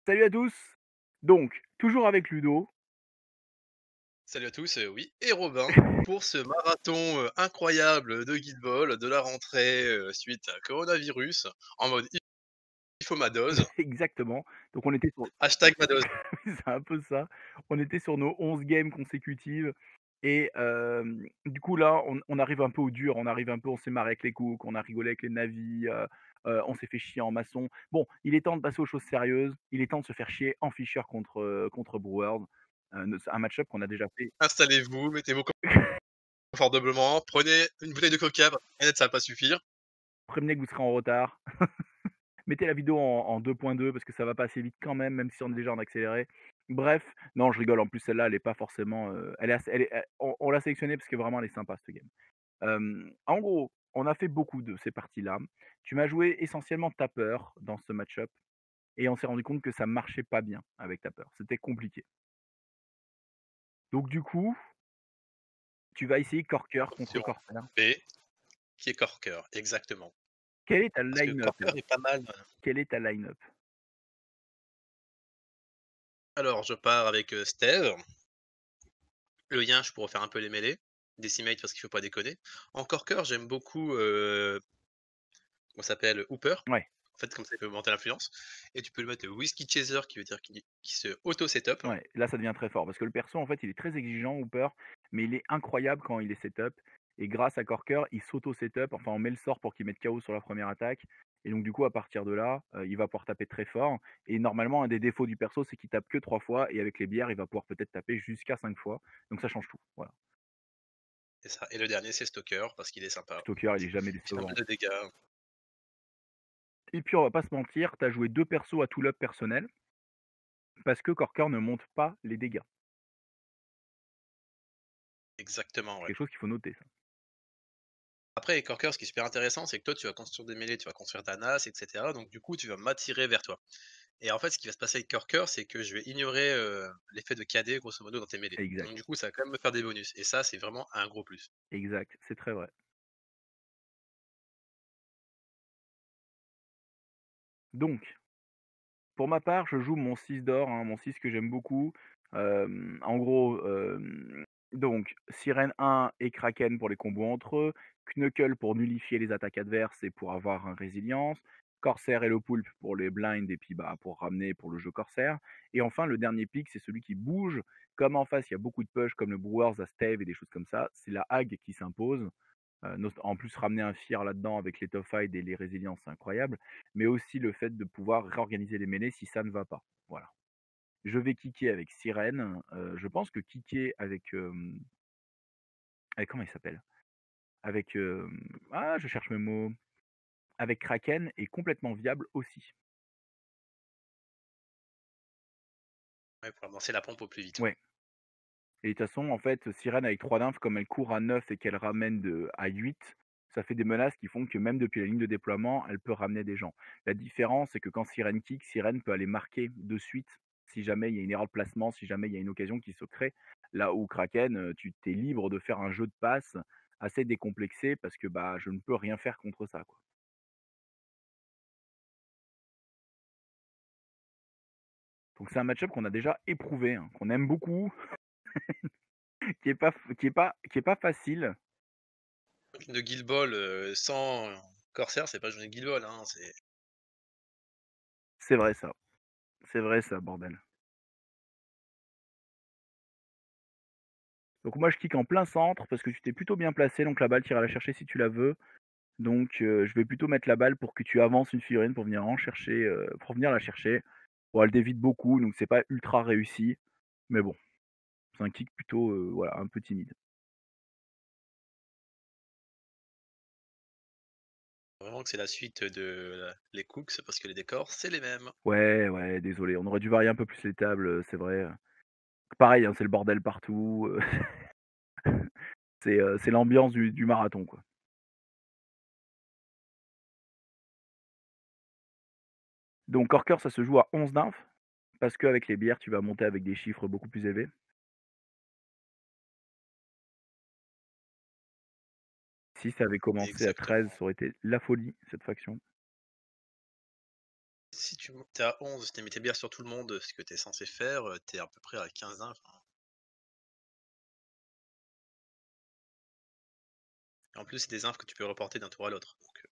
Salut à tous! Donc, toujours avec Ludo. Salut à tous, oui et Robin pour ce marathon, incroyable de Guild Ball, de la rentrée, suite à coronavirus, en mode il faut ma dose, Exactement. Donc on était sur hashtag ma dose. c'est un peu ça. On était sur nos 11 games consécutives et du coup là, on arrive un peu au dur, on s'est marré avec les cooks, on a rigolé avec les navis, on s'est fait chier en maçon. Bon, il est temps de passer aux choses sérieuses, il est temps de se faire chier en Fischer contre Brewers. C'est un match-up qu'on a déjà fait. Installez-vous, mettez-vous confortablement, prenez une bouteille de coca parce que canette ça va pas suffire. Prévenez que vous serez en retard. Mettez la vidéo en 2.2 parce que ça va pas assez vite quand même, même si on est déjà en accéléré. Bref, non, je rigole. En plus, celle-là, elle est pas forcément, elle est assez elle est elle on l'a sélectionnée parce que vraiment elle est sympa cette game. En gros, on a fait beaucoup de ces parties-là. Tu m'as joué essentiellement Tapper dans ce match-up et on s'est rendu compte que ça marchait pas bien avec Tapper. C'était compliqué. Donc du coup, tu vas essayer Corker contre Option Corsair. B, qui est Corker, exactement. Quelle est ta Parce que line-up Corker là? est pas mal. Quelle est ta line-up? Alors je pars avec, Steve, le Yinche pour faire un peu les mêlées, Decimate parce qu'il faut pas déconner. En Corker, j'aime beaucoup, comment ça s'appelle? Hooper. Ouais, En fait, comme ça, il peut augmenter l'influence et tu peux le mettre Whisky Chaser qui veut dire qui se auto setup. ouais, là ça devient très fort parce que le perso en fait il est très exigeant Hooper, mais il est incroyable quand il est setup et grâce à Corker, il s'auto setup, enfin on met le sort pour qu'il mette KO sur la première attaque et donc du coup à partir de là, il va pouvoir taper très fort et normalement un des défauts du perso c'est qu'il tape que 3 fois et avec les bières, il va pouvoir peut-être taper jusqu'à 5 fois. Donc ça change tout, voilà. C'est ça et le dernier, c'est Stalker parce qu'il est sympa. Stalker, il est jamais Il fait pas mal décevant. de dégâts. Et puis on va pas se mentir, tu as joué 2 persos à tout up personnel parce que Corker ne monte pas les dégâts. Exactement, C'est ouais. quelque chose qu'il faut noter ça. Après, Corker, ce qui est super intéressant, c'est que toi, tu vas construire des mêlées, tu vas construire ta NAS, et cetera. Donc du coup, tu vas m'attirer vers toi. Et en fait, ce qui va se passer avec Corker, c'est que je vais ignorer, l'effet de KD grosso modo dans tes mêlées. Donc Exact, du coup, ça va quand même me faire des bonus et ça, c'est vraiment un gros plus. exact, c'est très vrai. Donc pour ma part, je joue mon 6 d'or, hein, mon 6 que j'aime beaucoup. En gros, donc Sirène 1 et Kraken pour les combos entre eux, Knuckle pour nullifier les attaques adverses et pour avoir un résilience, Corsair et le Poulpe pour les blinds et puis, bah, pour ramener pour le jeu Corsair et enfin le dernier pick, c'est celui qui bouge. Comme en face, il y a beaucoup de push comme le Brewers à Stave et des choses comme ça, c'est la Hag qui s'impose. En plus, ramener un Fear là-dedans avec les Tough Hide et les résiliences, c'est incroyable. Mais aussi le fait de pouvoir réorganiser les mêlées si ça ne va pas. Voilà. Je vais kicker avec Sirène. Je pense que kicker avec, avec comment il s'appelle? Avec, ah, je cherche mes mots. Avec Kraken est complètement viable aussi. Ouais, pour lancer la pompe au plus vite, ouais. Ouais. Et de toute façon, en fait, Sirène avec 3 d'inf, comme elle court à 9 et qu'elle ramène à 8, ça fait des menaces qui font que même depuis la ligne de déploiement, elle peut ramener des gens. La différence, c'est que quand Sirène kick, Sirène peut aller marquer de suite si jamais il y a une erreur de placement, si jamais il y a une occasion qui se crée. Là où Kraken, tu t'es libre de faire un jeu de passe assez décomplexé parce que bah, je ne peux rien faire contre ça, quoi. Donc c'est un match-up qu'on a déjà éprouvé, hein, qu'on aime beaucoup, qui est pas facile. De Guild Ball, sans Corsair, c'est pas jouer Guild Ball, hein, c'est C'est vrai ça. C'est vrai ça, bordel. Donc moi je kick en plein centre parce que tu t'es plutôt bien placé, donc la balle tu iras la chercher si tu la veux. Donc je vais plutôt mettre la balle pour que tu avances une figurine pour venir en chercher, pour venir la chercher. Bon elle dévite beaucoup, donc c'est pas ultra réussi, mais bon, c'est un kick plutôt, voilà, un peu timide. vraiment que c'est la suite de les cooks parce que les décors, c'est les mêmes. Ouais, ouais, désolé, on aurait dû varier un peu plus les tables, c'est vrai, pareil, hein, c'est le bordel partout, c'est l'ambiance du marathon, quoi. Donc Corker ça se joue à 11 d'inf, parce qu'avec les bières tu vas monter avec des chiffres beaucoup plus élevés. Si ça avait commencé à 13, Exactement. ça aurait été la folie, cette faction. si tu es à 11, si tu mis tes bières sur tout le monde, ce que tu es censé faire, tu es à peu près à 15 infs, hein. En plus, c'est des infs que tu peux reporter d'un tour à l'autre, donc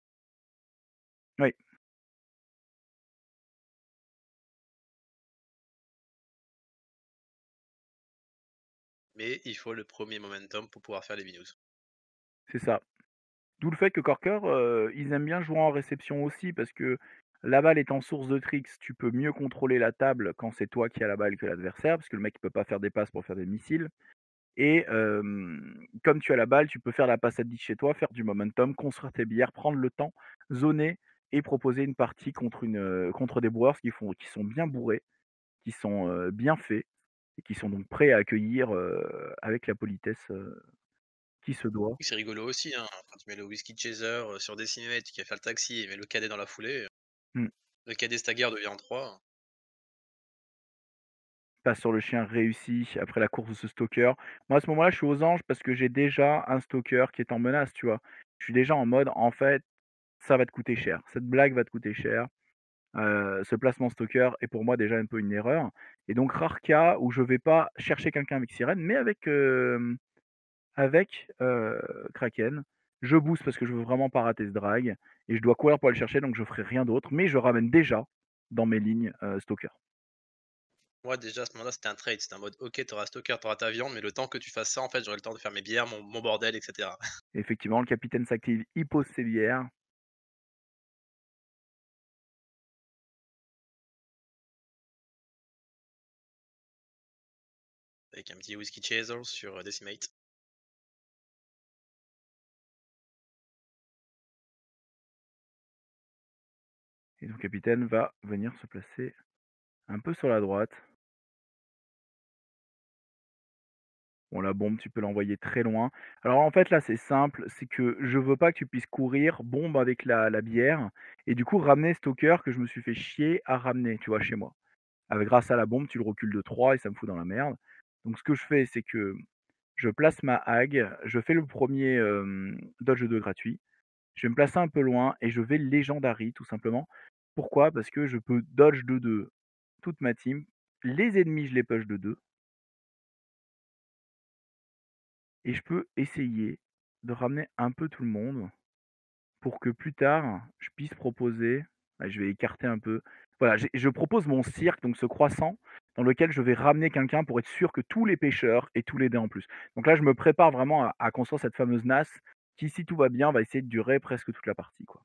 Oui, mais il faut le premier momentum pour pouvoir faire les binous. c'est ça. D'où le fait que Corker, ils aiment bien jouer en réception aussi parce que la balle étant source de tricks, tu peux mieux contrôler la table quand c'est toi qui as la balle que l'adversaire, parce que le mec il peut pas faire des passes pour faire des missiles. Et comme tu as la balle, tu peux faire la passe à 10 chez toi, faire du momentum, construire tes billards, prendre le temps, zoner et proposer une partie contre des Brewers qui sont bien bourrés, qui sont, bien faits et qui sont donc prêts à accueillir, avec la politesse, qui se doit. Oui, c'est rigolo aussi, hein, quand tu mets le Whisky Chaser, sur Decimate qui a fait le taxi et met le cadet dans la foulée, Mmh. le cadet stagger devient en 3. Passe sur le chien réussi après la course de ce stalker. Moi, à ce moment-là, je suis aux anges parce que j'ai déjà un stalker qui est en menace, tu vois? Je suis déjà en mode: «En fait, ça va te coûter cher. Cette blague va te coûter cher». Ce placement stalker est pour moi déjà un peu une erreur et donc rare cas où je vais pas chercher quelqu'un avec sirène, mais avec Kraken. Je booste parce que je veux vraiment pas rater ce drag et je dois courir pour aller le chercher, donc je ferai rien d'autre, mais je ramène déjà dans mes lignes, stalker. Moi, déjà, à ce moment-là, c'était un trade. C'était en mode: «OK, tu auras stocker, tu auras ta viande, mais le temps que tu fasses ça, en fait, j'aurai le temps de faire mes bières, mon bordel et cetera». Effectivement, le capitaine s'active, il pose ses bières. Avec un petit Whisky Chaser sur, Decimate. Et donc le capitaine va venir se placer un peu sur la droite. Bon, la bombe, tu peux l'envoyer très loin. Alors en fait, là, c'est simple, c'est que je veux pas que tu puisses courir, bombe avec la bière, et du coup ramener Stalker que je me suis fait chier à ramener, tu vois, chez moi. Avec, grâce à la bombe, tu le recules de 3 et ça me fout dans la merde. Donc ce que je fais, c'est que je place ma hag, je fais le premier dodge 2 gratuit, je vais me placer un peu loin et je vais Legendary tout simplement. Pourquoi? Parce que je peux dodge de 2 toute ma team, les ennemis, je les push de 2 et je peux essayer de ramener un peu tout le monde pour que plus tard, je puisse proposer, je vais écarter un peu, voilà, je propose mon cirque, donc ce croissant dans lequel je vais ramener quelqu'un pour être sûr que tous les pêcheurs aient tous les dés en plus. Donc là, je me prépare vraiment à construire cette fameuse NAS qui, si tout va bien, va essayer de durer presque toute la partie, quoi.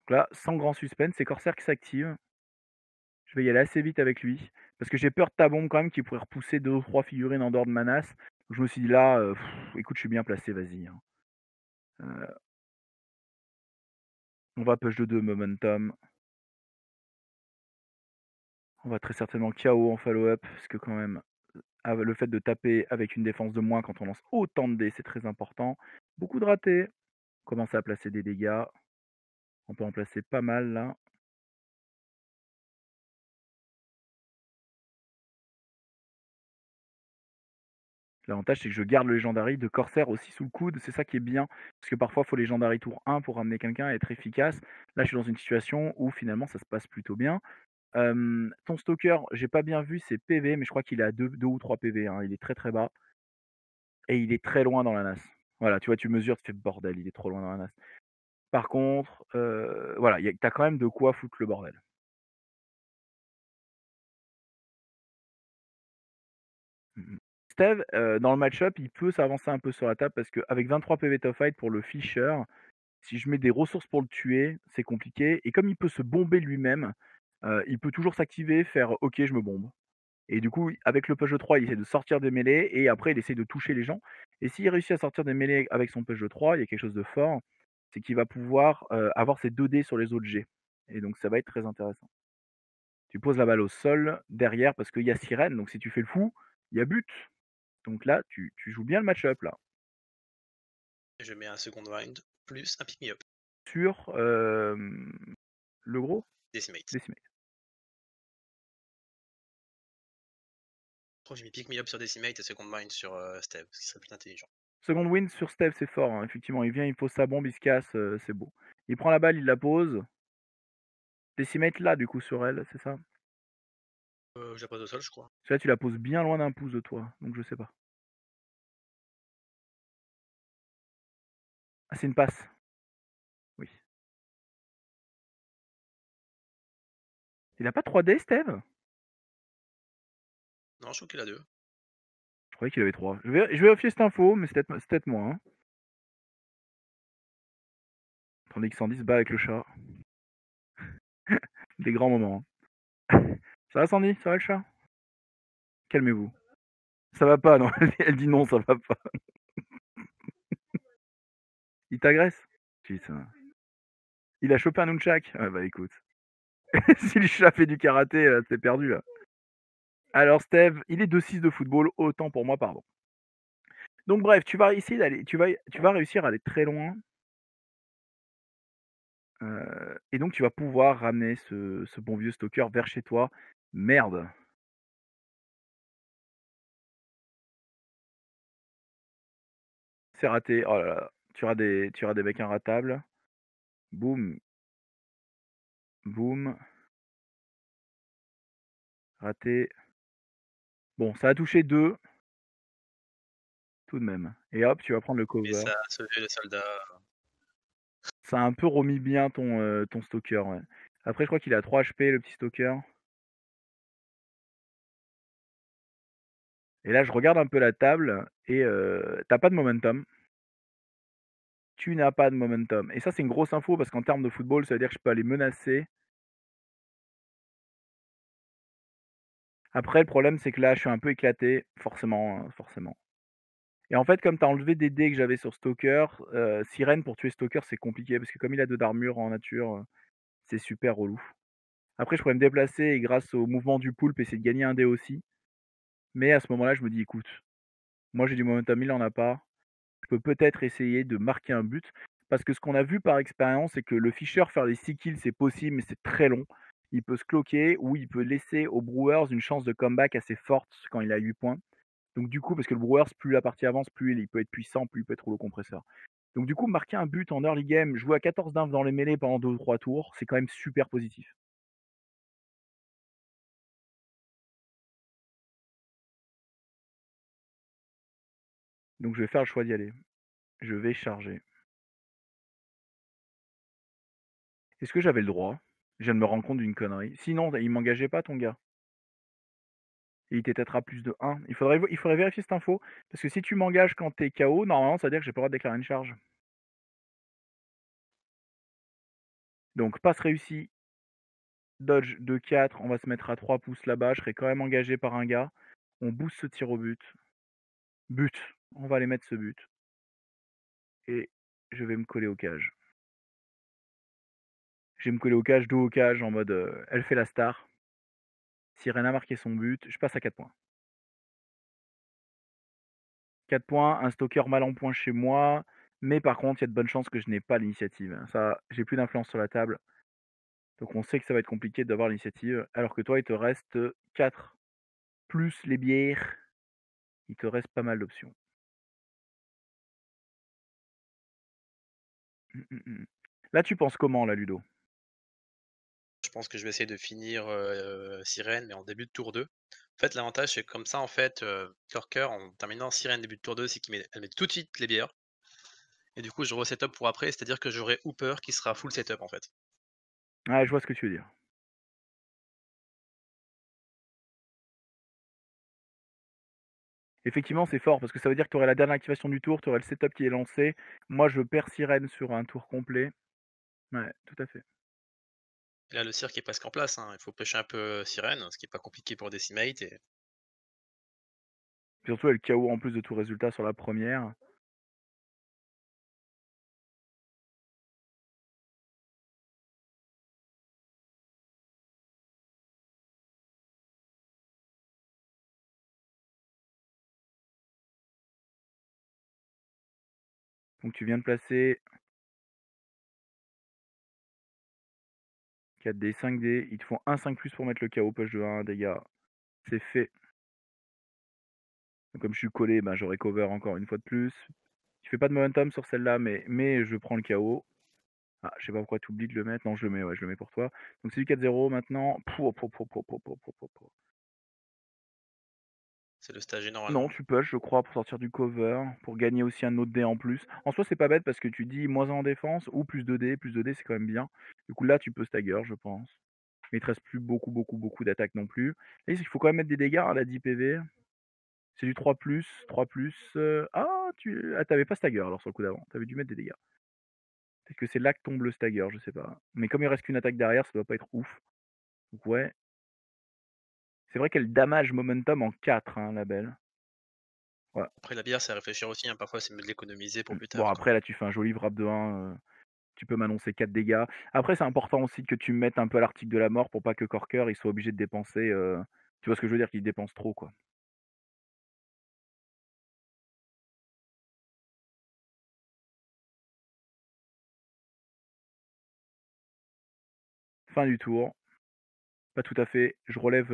Donc là, sans grand suspense, c'est Corsair qui s'active. Je vais y aller assez vite avec lui, parce que j'ai peur de ta bombe quand même qui pourrait repousser 2 ou 3 figurines en dehors de ma NAS. Donc je me suis dit là, écoute, je suis bien placé, vas-y, hein. Heu, on va push de 2 momentum. On va très certainement KO en follow-up, parce que quand même, le fait de taper avec une défense de moins quand on lance autant de dés, c'est très important. Beaucoup de ratés. Commencer à placer des dégâts. On peut en placer pas mal là. L'avantage, c'est que je garde le Legendary de Corsair aussi sous le coude. C'est ça qui est bien. Parce que parfois, il faut Legendary tour 1 pour ramener quelqu'un et être efficace. Là, je suis dans une situation où finalement, ça se passe plutôt bien. Ton Stalker, j'ai pas bien vu ses PV, mais je crois qu'il est à 2 ou 3 PV, hein. Il est très très bas. Et il est très loin dans la NAS. Voilà, tu vois, tu mesures, tu fais bordel, il est trop loin dans la NAS. Par contre, voilà, tu as quand même de quoi foutre le bordel. Mmh mh. Steve, dans le match-up, il peut s'avancer un peu sur la table parce qu'avec 23 PV top fight pour le Fisher, si je mets des ressources pour le tuer, c'est compliqué et comme il peut se bomber lui-même, il peut toujours s'activer, faire: «OK, je me bombe» et du coup, avec le push de 3, il essaie de sortir des mêlées et après il essaie de toucher les gens et s'il réussit à sortir des mêlées avec son push de 3, il y a quelque chose de fort, c'est qu'il va pouvoir, avoir ses 2 dés sur les autres jets et donc ça va être très intéressant. Tu poses la balle au sol, derrière, parce qu'il y a sirène, donc si tu fais le fou, il y a but. Donc là, tu joues bien le match-up là. Je mets un second wind plus un pick me up, Sur, le gros? Decimate. Décimé. Je crois que j'ai mis pick me up sur Decimate et second wind sur, Steve, ce qui serait plus intelligent. Second win sur Steph, c'est fort, hein, effectivement. Il vient, il pose sa bombe, il se casse, c'est beau. Il prend la balle, il la pose. Décimate là, du coup, sur elle, c'est ça? J'ai pas de sol, je crois. Celle-là, tu la poses bien loin d'un pouce de toi, donc je sais pas. Ah, c'est une passe. Oui. Il a pas 3D, Steve? Non, je trouve qu'il a 2. Je croyais qu'il avait 3. Je vais vérifier cette info, mais c'est peut-être moi, hein. Tandis que Sandy se bat avec le chat. Des grands moments, hein. Ça va, Sandy? Ça va, le chat? Calmez-vous. Ça va pas, non. Elle dit non, ça va pas. Il t'agresse? Putain. Il a chopé un nunchak? Ah bah écoute. Si le chat fait du karaté, là, c'est perdu, là. Alors, Steve, il est 2-6 de football, autant pour moi, pardon. Donc bref, tu vas réussir à aller très loin, et donc tu vas pouvoir ramener ce bon vieux stalker vers chez toi. Merde, c'est raté. Oh là là, tu auras des mecs inratables. Boum, boum, raté. Bon, ça a touché 2 tout de même, et hop, tu vas prendre le Et cover. ça a sauvé le soldat. Ça a un peu remis bien ton stalker, ouais. Après, je crois qu'il a 3 HP, le petit stalker. Et là, je regarde un peu la table et tu pas de momentum. Tu n'as pas de momentum. Et ça, c'est une grosse info parce qu'en termes de football, ça veut dire que je peux aller menacer. Après, le problème, c'est que là, je suis un peu éclaté, forcément, forcément. Et en fait, comme tu as enlevé des dés que j'avais sur Stalker, Sirène pour tuer Stalker, c'est compliqué parce que comme il a 2 d'armure en nature, c'est super relou. Après, je pourrais me déplacer et grâce au mouvement du poulpe, essayer de gagner un dé aussi. Mais à ce moment-là, je me dis: «Écoute, moi j'ai du momentum, il en a pas. Je peux peut-être essayer de marquer un but». Parce que ce qu'on a vu par expérience, c'est que le Fischer faire des 6 kills, c'est possible, mais c'est très long. Il peut se cloquer ou il peut laisser aux Brewers une chance de comeback assez forte quand il a 8 points. Donc du coup, parce que le Brewers, plus la partie avance, plus il peut être puissant, plus il peut être rouleau compresseur. Donc du coup, marquer un but en early game, jouer à 14 d'inf dans les mêlées pendant 2 ou 3 tours, c'est quand même super positif. Donc je vais faire le choix d'y aller. Je vais charger. Est-ce que j'avais le droit? Je viens de me rendre compte d'une connerie. Sinon, il m'engageait pas ton gars. Et il t'était à plus de 1. Il faudrait vérifier cette info. Parce que si tu m'engages quand t'es KO, normalement, ça veut dire que j'ai pas le droit de déclarer une charge. Donc, passe réussi, dodge 2-4. On va se mettre à 3 pouces là-bas. Je serai quand même engagé par un gars. On booste ce tir au but. But. On va aller mettre ce but. Et je vais me coller au cage. Je vais me coller au cage, dos au cage, en mode elle fait la star. Sirena a marqué son but. Je passe à 4 points. 4 points, un stalker mal en point chez moi. Mais par contre, il y a de bonnes chances que je n'ai pas l'initiative. Ça, j'ai plus d'influence sur la table. Donc on sait que ça va être compliqué d'avoir l'initiative. Alors que toi, il te reste 4 plus les bières. Il te reste pas mal d'options. Là, tu penses comment, là, Ludo? Je pense que je vais essayer de finir, Sirène, mais en début de tour 2. En fait, l'avantage, c'est que comme ça, en fait, Corker, en terminant Sirène début de tour 2, c'est elle met tout de suite les bières et du coup, je reset-up pour après, c'est-à-dire que j'aurai Hooper qui sera full setup, en fait. Ah, je vois ce que tu veux dire. Effectivement, c'est fort parce que ça veut dire que tu aurais la dernière activation du tour, tu aurais le setup qui est lancé. Moi, je perds sirène sur un tour complet. Ouais, tout à fait. Et là, le cirque est presque en place, hein. Il faut pêcher un peu Sirène, ce qui est pas compliqué pour Decimate et Surtout, elle KO en plus de tout résultat sur la première. Donc, tu viens de placer 4D, 5D. Ils te font un 5 plus pour mettre le KO, push de 1 dégâts. C'est fait. Donc, comme je suis collé, ben, j'aurai cover encore une fois de plus. Tu fais pas de momentum sur celle-là, mais je prends le KO. Ah, je sais pas pourquoi tu oublies de le mettre. Non, je le mets, ouais, je le mets pour toi. Donc c'est du 4-0 maintenant. C'est le stage Non, normalement. tu push, je crois, pour sortir du cover, pour gagner aussi un autre dé en plus. En soi, c'est pas bête parce que tu dis moins 1 en défense ou plus 2 dés. Plus 2 dés, c'est quand même bien. Du coup, là, tu peux stagger, je pense. Mais il te reste plus beaucoup d'attaques non plus. Et il faut quand même mettre des dégâts, hein, la 10 PV. C'est du 3+, 3+. Ah, t'avais pas stagger alors sur le coup d'avant. T'avais dû mettre des dégâts. Peut-être que c'est là que tombe le stagger, je sais pas. Mais comme il reste qu'une attaque derrière, ça doit pas être ouf. Donc ouais. C'est vrai qu'elle damage momentum en 4, hein, la belle. Ouais. Après la bière, c'est à réfléchir aussi, hein, parfois c'est mieux de l'économiser pour plus Bon tard, quoi. après là tu fais un joli wrap de 1, tu peux m'annoncer 4 dégâts. Après c'est important aussi que tu me mettes un peu à l'article de la mort pour pas que Corker il soit obligé de dépenser, tu vois ce que je veux dire? Qu'il dépense trop quoi. Fin du tour. Pas tout à fait. Je relève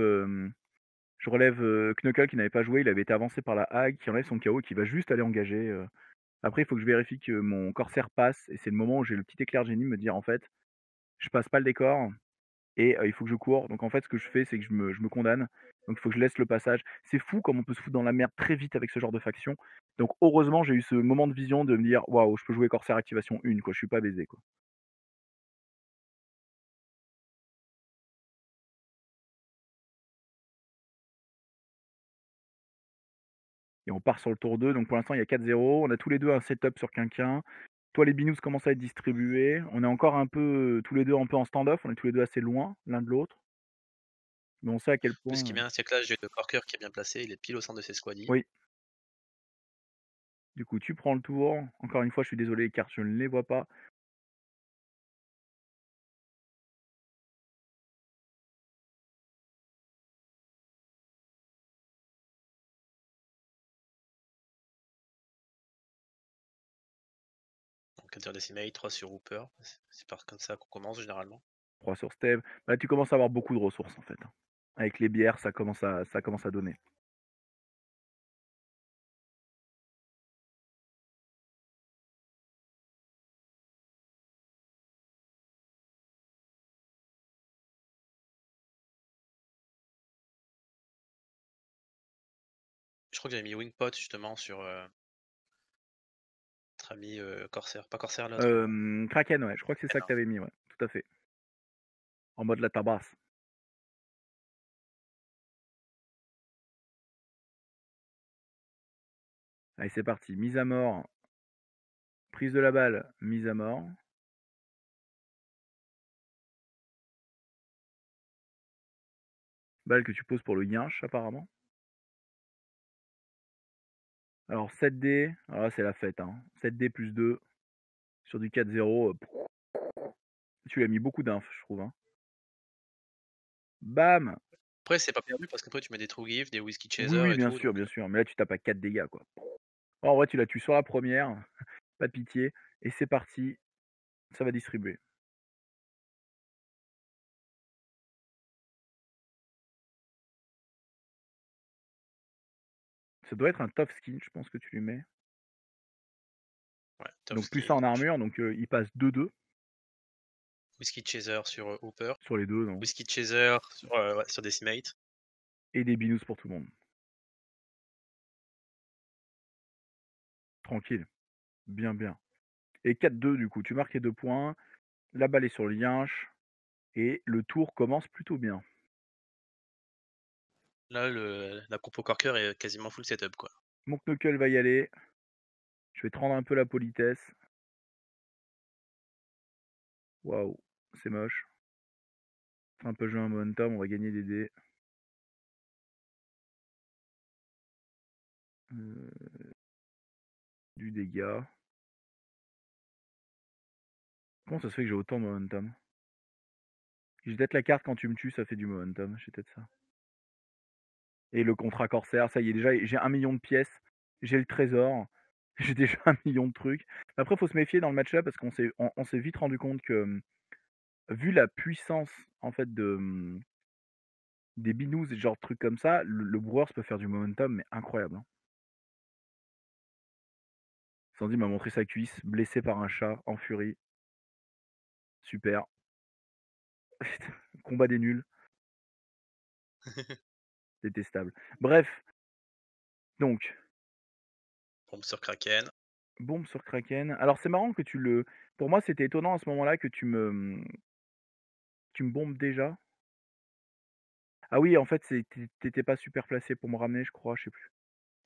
Knuckle qui n'avait pas joué, il avait été avancé par la Hag, qui enlève son KO, qui va juste aller engager. Après il faut que je vérifie que mon corsaire passe et c'est le moment où j'ai le petit éclair de génie de me dire: «En fait, je passe pas le décor». Et il faut que je cours. Donc en fait, ce que je fais, c'est que je me condamne. Donc il faut que je laisse le passage. C'est fou comme on peut se foutre dans la merde très vite avec ce genre de faction. Donc heureusement, j'ai eu ce moment de vision de me dire: «Waouh, je peux jouer Corsair activation 1 quoi, je suis pas baisé, quoi». Et on part sur le tour 2. Donc pour l'instant, il y a 4-0. On a tous les 2 un setup sur Quinquin. Toi, les binous commencent à être distribués. On est encore un peu, tous les 2 un peu en stand-off. On est tous les 2 assez loin l'un de l'autre. Mais on sait à quel Plus ce qui est point, bien, c'est que là, j'ai le Corker qui est bien placé, il est pile au centre de ses squaddies. oui, du coup, tu prends le tour. Encore une fois, je suis désolé, les cartes, je ne les vois pas. Donc Interdecimate, 3 sur Hooper, c'est par comme ça qu'on commence généralement. 3 sur Steve. Bah, tu commences à avoir beaucoup de ressources en fait, hein. Avec les bières, ça commence à donner. Je crois que j'avais mis Wingpot justement sur, notre ami, Corsair. Pas Corsair, l'autre, Kraken, ouais, je crois que c'est ça que Kraken, tu avais mis, ouais, tout à fait. En mode la tabasse. Allez, c'est parti. Mise à mort, prise de la balle, mise à mort. Balle que tu poses pour le yinche, apparemment. Alors 7D, alors là c'est la fête, hein. 7D plus 2 sur du 4-0. Tu lui as mis beaucoup d'inf, je trouve, hein. Bam! Après, c'est pas perdu parce qu'après tu mets des True Gift, des Whiskey Oui, Chaser oui, et tout, donc bien sûr. Mais là, tu tapes à 4 dégâts, quoi. Oh, en vrai, tu la tues sur la première, pas de pitié. Et c'est parti, ça va distribuer. Ça doit être un tough skin, je pense que tu lui mets. ouais, Tough Donc plus ça Skin, en armure, donc il passe 2-2 Whiskey Chaser sur, Hooper, sur les deux, non. Whiskey Chaser sur, ouais, sur Decimate. Et des binous pour tout le monde. Tranquille, bien, bien. Et 4-2 du coup, tu marques les 2 points, la balle est sur le yinche, et le tour commence plutôt bien. Là, la compo Corker est quasiment full setup, quoi. Mon knuckle va y aller, je vais te rendre un peu la politesse. Waouh, c'est moche. C'est un peu jouer un momentum, on va gagner des dés. Du dégât. Comment ça se fait que j'ai autant de momentum? Je jette la carte quand tu me tues, ça fait du momentum, j'ai peut-être ça. Et le contrat corsaire, ça y est, déjà, j'ai 1 million de pièces, j'ai le trésor, j'ai déjà 1 million de trucs. Après, faut se méfier dans le match-up parce qu'on s'est vite rendu compte que, vu la puissance en fait des binous et ce genre de trucs comme ça, le Brewers peut faire du momentum, mais incroyable, hein. Sandy m'a montré sa cuisse, blessée par un chat, en furie. Super. Combat des nuls, détestable. Bref, donc, Bombe sur Kraken. bombe sur Kraken. Alors c'est marrant que tu le pour moi, c'était étonnant à ce moment-là que tu me bombes déjà. Ah oui, en fait, tu pas super placé pour me ramener, je crois, je sais plus.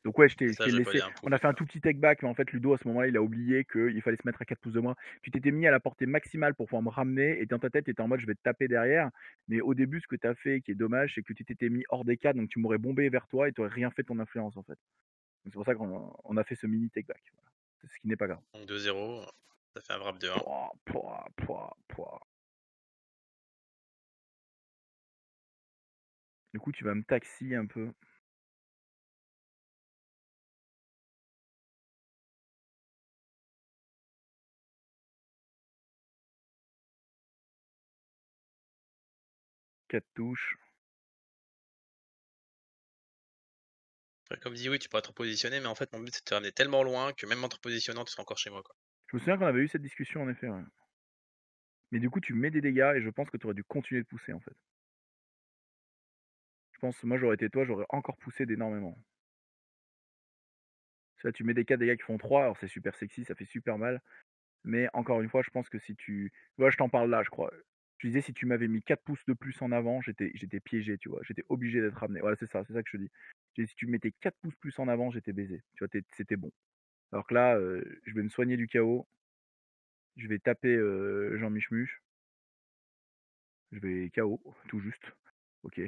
Donc ouais, je Ça, t'ai je laissé connais un peu on a fait un ça. tout petit take back, mais en fait, Ludo, à ce moment-là, il a oublié qu'il fallait se mettre à 4 pouces de moi. Tu t'étais mis à la portée maximale pour pouvoir me ramener et dans ta tête, tu étais en mode: «Je vais te taper derrière». Mais au début, ce que tu as fait, qui est dommage, c'est que tu t'étais mis hors des cadres, donc tu m'aurais bombé vers toi et tu aurais rien fait de ton influence, en fait. Donc c'est pour ça qu'on a fait ce mini take back, voilà. C'est ce qui n'est pas grave. Donc 2-0, ça fait un wrap de 1. Pouah, pouah, pouah, pouah. Du coup, tu vas me taxi un peu. Quatre touches. Après, comme dit, oui, tu pourrais te repositionner, mais en fait, mon but, c'est de te ramener tellement loin que même en te repositionnant, tu seras encore chez moi, quoi. Je me souviens qu'on avait eu cette discussion, en effet, ouais. Mais du coup, tu mets des dégâts et je pense que tu aurais dû continuer de pousser, en fait. Je pense, moi, j'aurais été toi, j'aurais encore poussé d'énormément. Ça, tu mets des 4 dégâts qui font 3, alors c'est super sexy, ça fait super mal. Mais encore une fois, je pense que si tu ouais, je t'en parle là, je crois. Tu disais si tu m'avais mis 4 pouces de plus en avant, j'étais piégé, tu vois? J'étais obligé d'être ramené. Voilà, c'est ça que je te dis. J'ai dit: «Si tu mettais 4 pouces plus en avant, j'étais baisé». Tu vois? C'était bon. Alors que là, je vais me soigner du chaos, je vais taper, Jean Michmuche, je vais KO, tout juste. OK.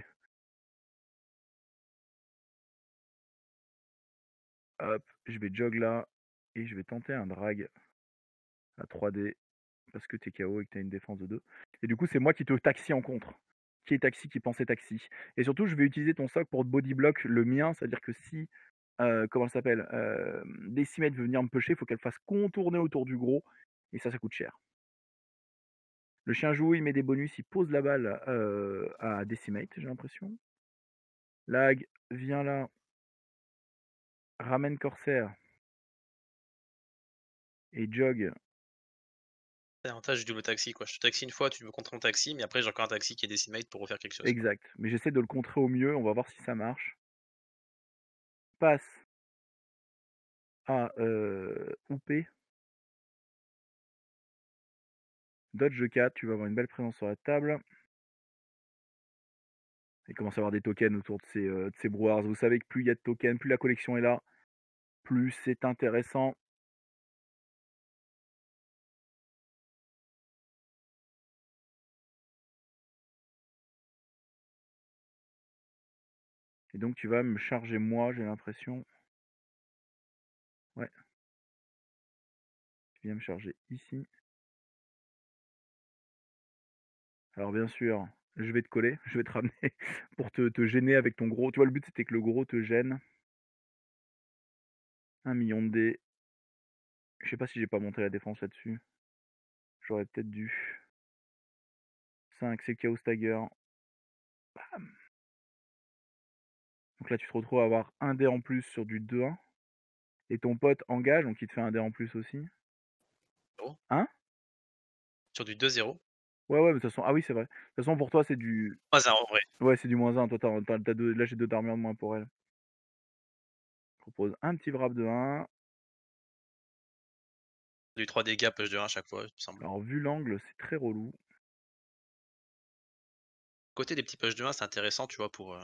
Hop, je vais jog là et je vais tenter un drag à 3D. Parce que tu es KO et que tu as une défense de 2. Et du coup, c'est moi qui te taxi en contre. Qui est taxi, qui pensait taxi. Et surtout, je vais utiliser ton soc pour te body block le mien, c'est-à-dire que si, comment ça s'appelle, Decimate veut venir me pusher, il faut qu'elle fasse contourner autour du gros, et ça coûte cher. Le chien joue, il met des bonus, il pose la balle à Decimate, j'ai l'impression. Lag, viens là, ramène Corsair et jog. L'avantage du double taxi, quoi. Je te taxi une fois, tu me contres en taxi, mais après, j'ai encore un taxi qui est décimate pour refaire quelque chose, quoi. Exact. Mais j'essaie de le contrer au mieux, on va voir si ça marche. Passe à Houpé. Dodge 4, tu vas avoir une belle présence sur la table. Il commence à y avoir des tokens autour de ces brouhahs. Vous savez que plus il y a de tokens, plus la collection est là, plus c'est intéressant. Et donc tu vas me charger moi, j'ai l'impression. Ouais, tu viens me charger ici. Alors bien sûr, je vais te coller, je vais te ramener pour te gêner avec ton gros. Tu vois, le but c'était que le gros te gêne. 1 million de dés. Je sais pas si j'ai pas monté la défense là-dessus. J'aurais peut-être dû. 5, c'est Chaos Stagger. Bam. Donc là, tu te retrouves à avoir un dé en plus sur du 2-1. Et ton pote engage, donc il te fait un dé en plus aussi. Oh, Hein? sur du 2-0. Ouais, ouais, mais de toute façon, ah oui, c'est vrai. De toute façon, pour toi, c'est du Ah, ça, en vrai. ouais, c'est du -1. Toi, tu as là, j'ai 2 d'armure de moins pour elle. Je propose un petit wrap de 1. Du 3 dégâts, push de 1 à chaque fois, il me semble. Alors, vu l'angle, c'est très relou. Côté des petits push de 1, c'est intéressant, tu vois, pour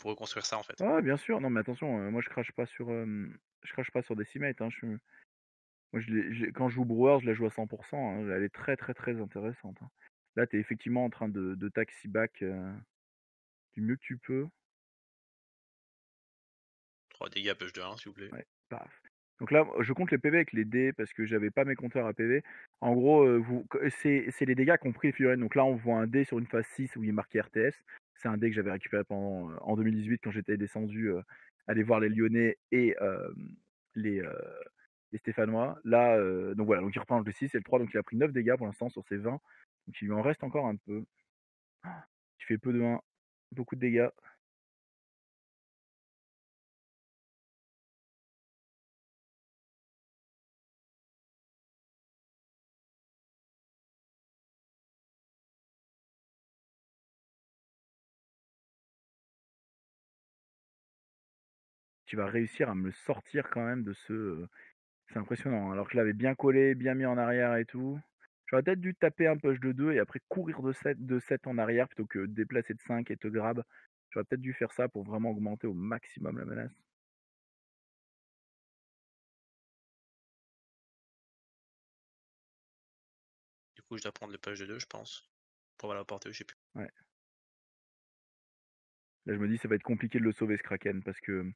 reconstruire ça, en fait. Ah ouais, bien sûr. Non, mais attention, moi, je crache pas sur Decimate, hein. Moi, quand je joue Brewer, je la joue à 100, hein. Elle est très, très, très intéressante, hein. Là, tu es effectivement en train de taxi back, du mieux que tu peux. 3 dégâts, push de 1, s'il vous plaît. Ouais, paf. Donc là, je compte les PV avec les dés parce que j'avais pas mes compteurs à PV. En gros, c'est les dégâts compris les figurines. Donc là, on voit un dé sur une phase 6 où il est marqué RTS. C'est un dé que j'avais récupéré en 2018 quand j'étais descendu aller voir les Lyonnais et les, euh, les Stéphanois. Là, donc voilà, donc il reprend le 6 et le 3, donc il a pris 9 dégâts pour l'instant sur ses 20. Donc il lui en reste encore un peu. Il fait peu de 1, beaucoup de dégâts. tu vas réussir à me le sortir quand même de ce, c'est impressionnant, hein. Alors que je l'avais bien collé, bien mis en arrière et tout. J'aurais peut-être dû taper un push de 2 et après courir de sept en arrière plutôt que de déplacer de 5 et te grab. J'aurais peut-être dû faire ça pour vraiment augmenter au maximum la menace. Du coup, je dois prendre le page de 2, je pense, pour avoir la portée, je sais plus. Ouais. Là, je me dis ça va être compliqué de le sauver ce Kraken parce que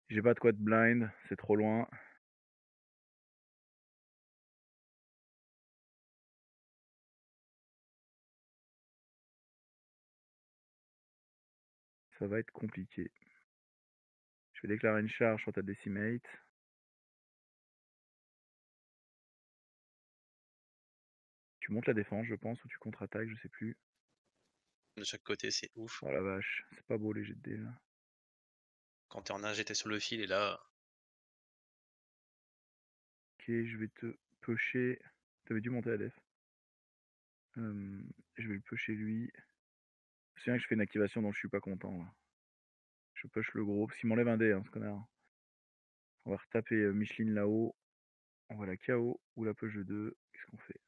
j'ai pas de quoi de blind, c'est trop loin. Ça va être compliqué. Je vais déclarer une charge sur ta Decimate. Tu montes la défense, je pense, ou tu contre-attaques, je sais plus. De chaque côté, c'est ouf. Oh la vache, c'est pas beau les jets de dés là. Quand t'es en 1, j'étais sur le fil et là, Ok, je vais te pusher. T'avais dû monter la def. Je vais le pusher lui. C'est bien que je fais une activation dont je suis pas content là. Je push le gros, parce qu'il m'enlève un dé, hein, ce connard. On va retaper Micheline là-haut. On va la KO ou la push de 2. Qu'est-ce qu'on fait?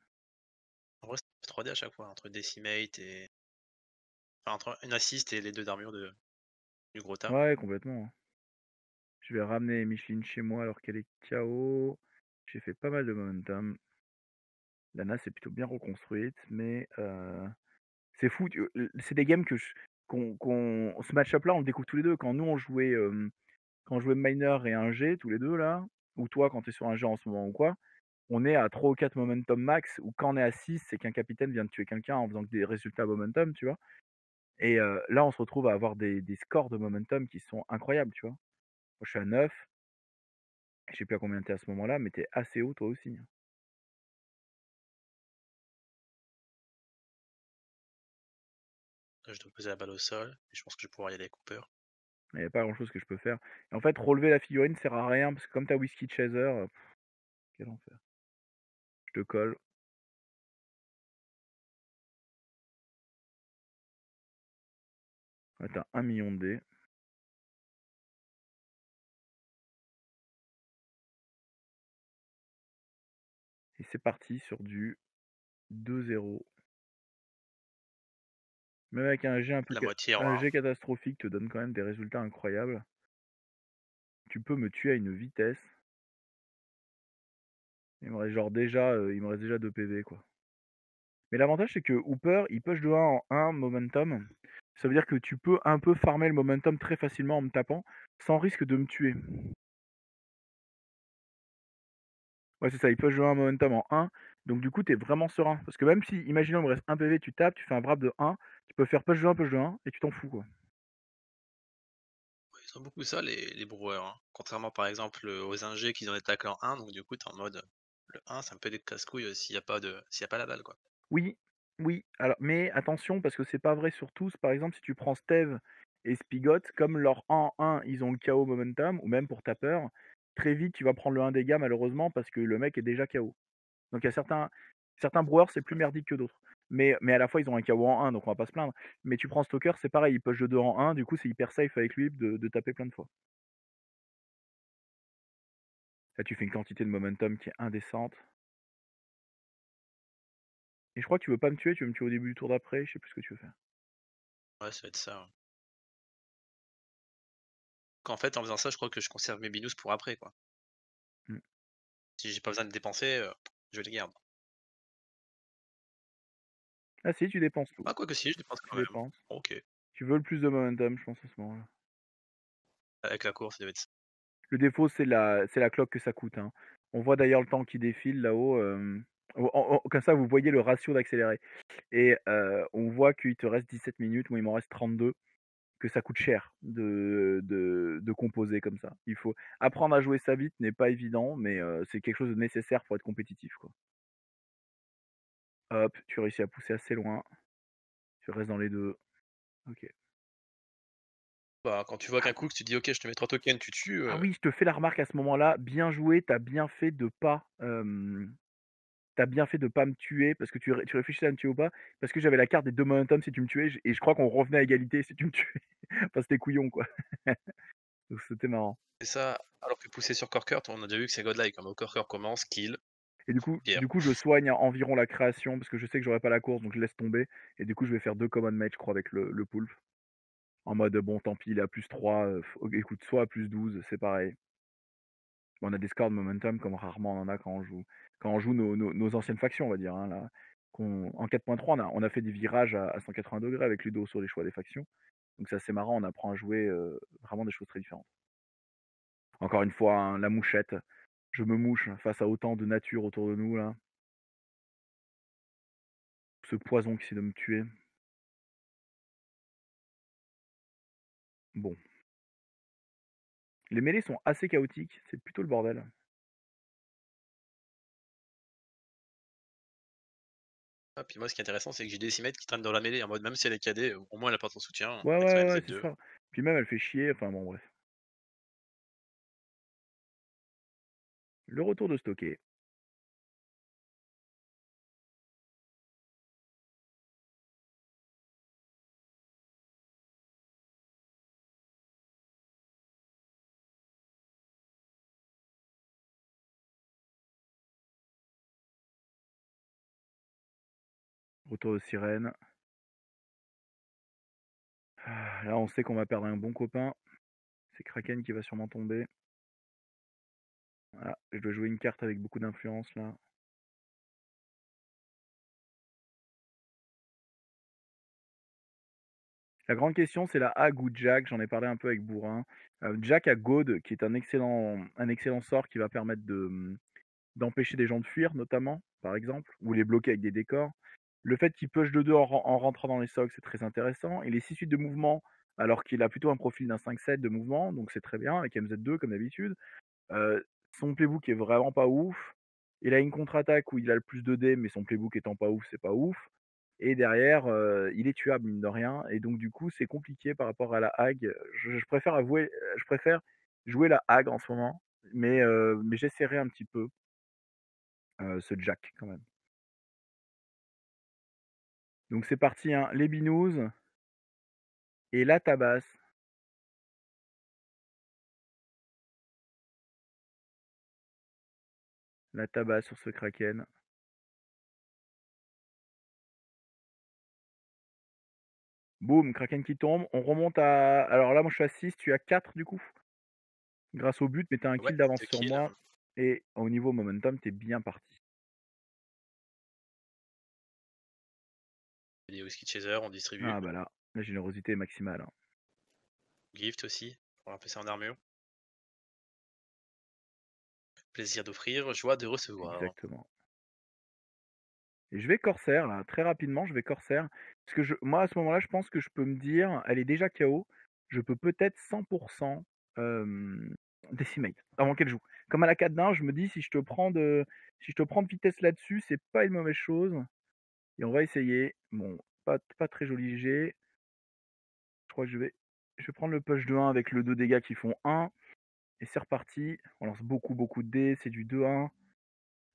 en vrai, c'est 3D à chaque fois, entre Decimate et. Enfin, entre une assist et les 2 d'armure du gros tas. Ouais, complètement, hein. Je vais ramener Micheline chez moi alors qu'elle est KO. J'ai fait pas mal de momentum. La NAS est plutôt bien reconstruite, mais c'est fou. C'est des games ce match-up là, on le découvre tous les deux. Quand nous quand on jouait Miner et un G tous les deux là, ou toi quand tu es sur un G en ce moment ou quoi, on est à 3 ou 4 momentum max, ou quand on est à 6, c'est qu'un capitaine vient de tuer quelqu'un en faisant que des résultats momentum, tu vois. Et là, on se retrouve à avoir des scores de momentum qui sont incroyables, tu vois. Moi, je suis à 9, je sais plus à combien t'es à ce moment-là, mais t'es assez haut toi aussi, hein. Là, je dois poser la balle au sol et je pense que je vais pouvoir y aller avec Cooper. Il n'y a pas grand-chose que je peux faire. Et en fait, relever la figurine sert à rien, parce que comme t'as Whisky Chaser, quel enfer. Je te colle. Ouais, t'as 1 million de dés. Et c'est parti sur du 2-0. Même avec La moitié en un 1. jet catastrophique te donne quand même des résultats incroyables. Tu peux me tuer à une vitesse. Il me reste déjà 2 PV quoi. Mais l'avantage c'est que Hooper, il push de 1 en 1 momentum. Ça veut dire que tu peux un peu farmer le momentum très facilement en me tapant, sans risque de me tuer. Ouais, c'est ça, il push de 1 en momentum en 1. Donc du coup, t'es vraiment serein. Parce que même si, imaginons, il me reste 1 PV, tu tapes, tu fais un wrap de 1, tu peux faire push de 1, et tu t'en fous quoi. Ouais, ils ont beaucoup ça, les brewers, hein. Contrairement par exemple aux ingés qui ont des tacles en 1, donc du coup, t'es en mode le 1, c'est un peu des casse-couilles s'il y a pas la balle, quoi. Oui, oui, alors mais attention parce que c'est pas vrai sur tous. Par exemple, si tu prends Steve et Spigot, comme leur 1-1, ils ont le KO momentum, ou même pour Tapper, très vite tu vas prendre le 1 dégâts malheureusement parce que le mec est déjà KO. Donc il y a certains brewers, c'est plus Ouais. merdique que d'autres. Mais à la fois ils ont un KO en 1, donc on va pas se plaindre. Mais tu prends Stalker, c'est pareil, il push de 2 en 1, du coup c'est hyper safe avec lui de taper plein de fois. Là tu fais une quantité de momentum qui est indécente. Et je crois que tu veux pas me tuer, tu veux me tuer au début du tour d'après, je sais plus ce que tu veux faire. Ouais, ça va être ça, ouais. Qu'en fait, en faisant ça, je crois que je conserve mes binous pour après, quoi. Hmm. Si j'ai pas besoin de dépenser, je les garde. Ah si, tu dépenses tout. Ah, quoique si, je dépense Tu quand même. dépenses. OK. Tu veux le plus de momentum, je pense, à ce moment-là. Avec la course, ça devait être ça. Le défaut, c'est la cloque que ça coûte, hein. On voit d'ailleurs le temps qui défile là-haut. Comme ça, vous voyez le ratio d'accéléré. Et on voit qu'il te reste 17 minutes, moi il m'en reste 32, que ça coûte cher de composer comme ça. Il faut apprendre à jouer ça vite, n'est pas évident, mais c'est quelque chose de nécessaire pour être compétitif, quoi. Hop, tu réussis à pousser assez loin. Tu restes dans les deux. Ok. Bah, quand tu vois qu'un cook, tu dis: «OK, je te mets 3 tokens, tu tues», Ah oui, je te fais la remarque à ce moment-là. Bien joué, t'as bien fait de pas. Tu bien fait de pas me tuer parce que tu réfléchissais à me tuer ou pas, parce que j'avais la carte des 2 momentum si tu me tuais, et je crois qu'on revenait à égalité si tu me tuais. Enfin, c'était couillon, quoi. Donc c'était marrant. C'est ça, alors que pousser sur Corker, on a déjà vu que c'est godlike, hein, Corker commence, kill, Et guerre. du coup, je soigne environ la création parce que je sais que j'aurai pas la course, donc je laisse tomber. Et du coup, je vais faire 2 common mage, je crois, avec le poulpe. En mode, bon, tant pis, il est à +3, écoute, soit à +12, c'est pareil. On a des scores de momentum comme rarement on en a quand on joue nos anciennes factions, on va dire, hein, là. En 4.3, on a fait des virages à 180° avec Ludo sur les choix des factions. Donc c'est assez marrant, on apprend à jouer vraiment des choses très différentes. Encore une fois, hein, la mouchette. Je me mouche face à autant de nature autour de nous, là. Ce poison qui essaie de me tuer. Bon. Les mêlées sont assez chaotiques, c'est plutôt le bordel. Ah, puis moi, ce qui est intéressant, c'est que j'ai des Decimate qui traînent dans la mêlée, en mode même si elle est KD, au moins elle a pas ton soutien, Ouais, avec son ouais, ouais, c'est MZ2. ça. Puis même, elle fait chier, enfin bon, bref. Le retour de stocker. Retour de sirène. Ah, là, on sait qu'on va perdre un bon copain. C'est Kraken qui va sûrement tomber. Voilà, je dois jouer une carte avec beaucoup d'influence là. La grande question, c'est la Hag ou Jack. J'en ai parlé un peu avec Bourrin. Jack a God, qui est un excellent sort qui va permettre d'empêcher des gens de fuir, notamment, par exemple, ou les bloquer avec des décors. Le fait qu'il push de 2 en rentrant dans les socs, c'est très intéressant. Il est 6 suites de mouvement, alors qu'il a plutôt un profil d'un 5-7 de mouvement, donc c'est très bien, avec MZ2 comme d'habitude. Son playbook est vraiment pas ouf. Il a une contre-attaque où il a le plus de dés, mais son playbook étant pas ouf, c'est pas ouf. Et derrière, il est tuable mine de rien. Et donc du coup, c'est compliqué par rapport à la Hag. Je préfère je préfère jouer la Hag en ce moment, mais j'essaierai un petit peu ce Jack quand même. Donc c'est parti, hein, les binous et la tabasse. La tabasse sur ce Kraken. Boum, Kraken qui tombe. On remonte à. Alors là, moi je suis à 6, tu es à 4 du coup. Grâce au but, mais tu as un Ouais, kill d'avance 2 sur kills. moi. Et au niveau momentum, tu es bien parti. Les Whisky Chaser, on distribue. Ah bah là, la générosité est maximale, hein. Gift aussi, on va passer en armure. Plaisir d'offrir, joie de recevoir. Exactement. Et je vais corsaire, là, très rapidement, je vais corsaire. Parce que moi, à ce moment-là, je pense que je peux me dire, elle est déjà KO. Je peux peut-être 100% décimate avant qu'elle joue. Comme à la 4 d'un, je me dis, si je te prends de vitesse là-dessus, c'est pas une mauvaise chose. Et on va essayer. Bon, pas très joli G. Je crois que je vais prendre le push de 1 avec le 2 dégâts qui font 1. Et c'est reparti. On lance beaucoup de dés. C'est du 2-1.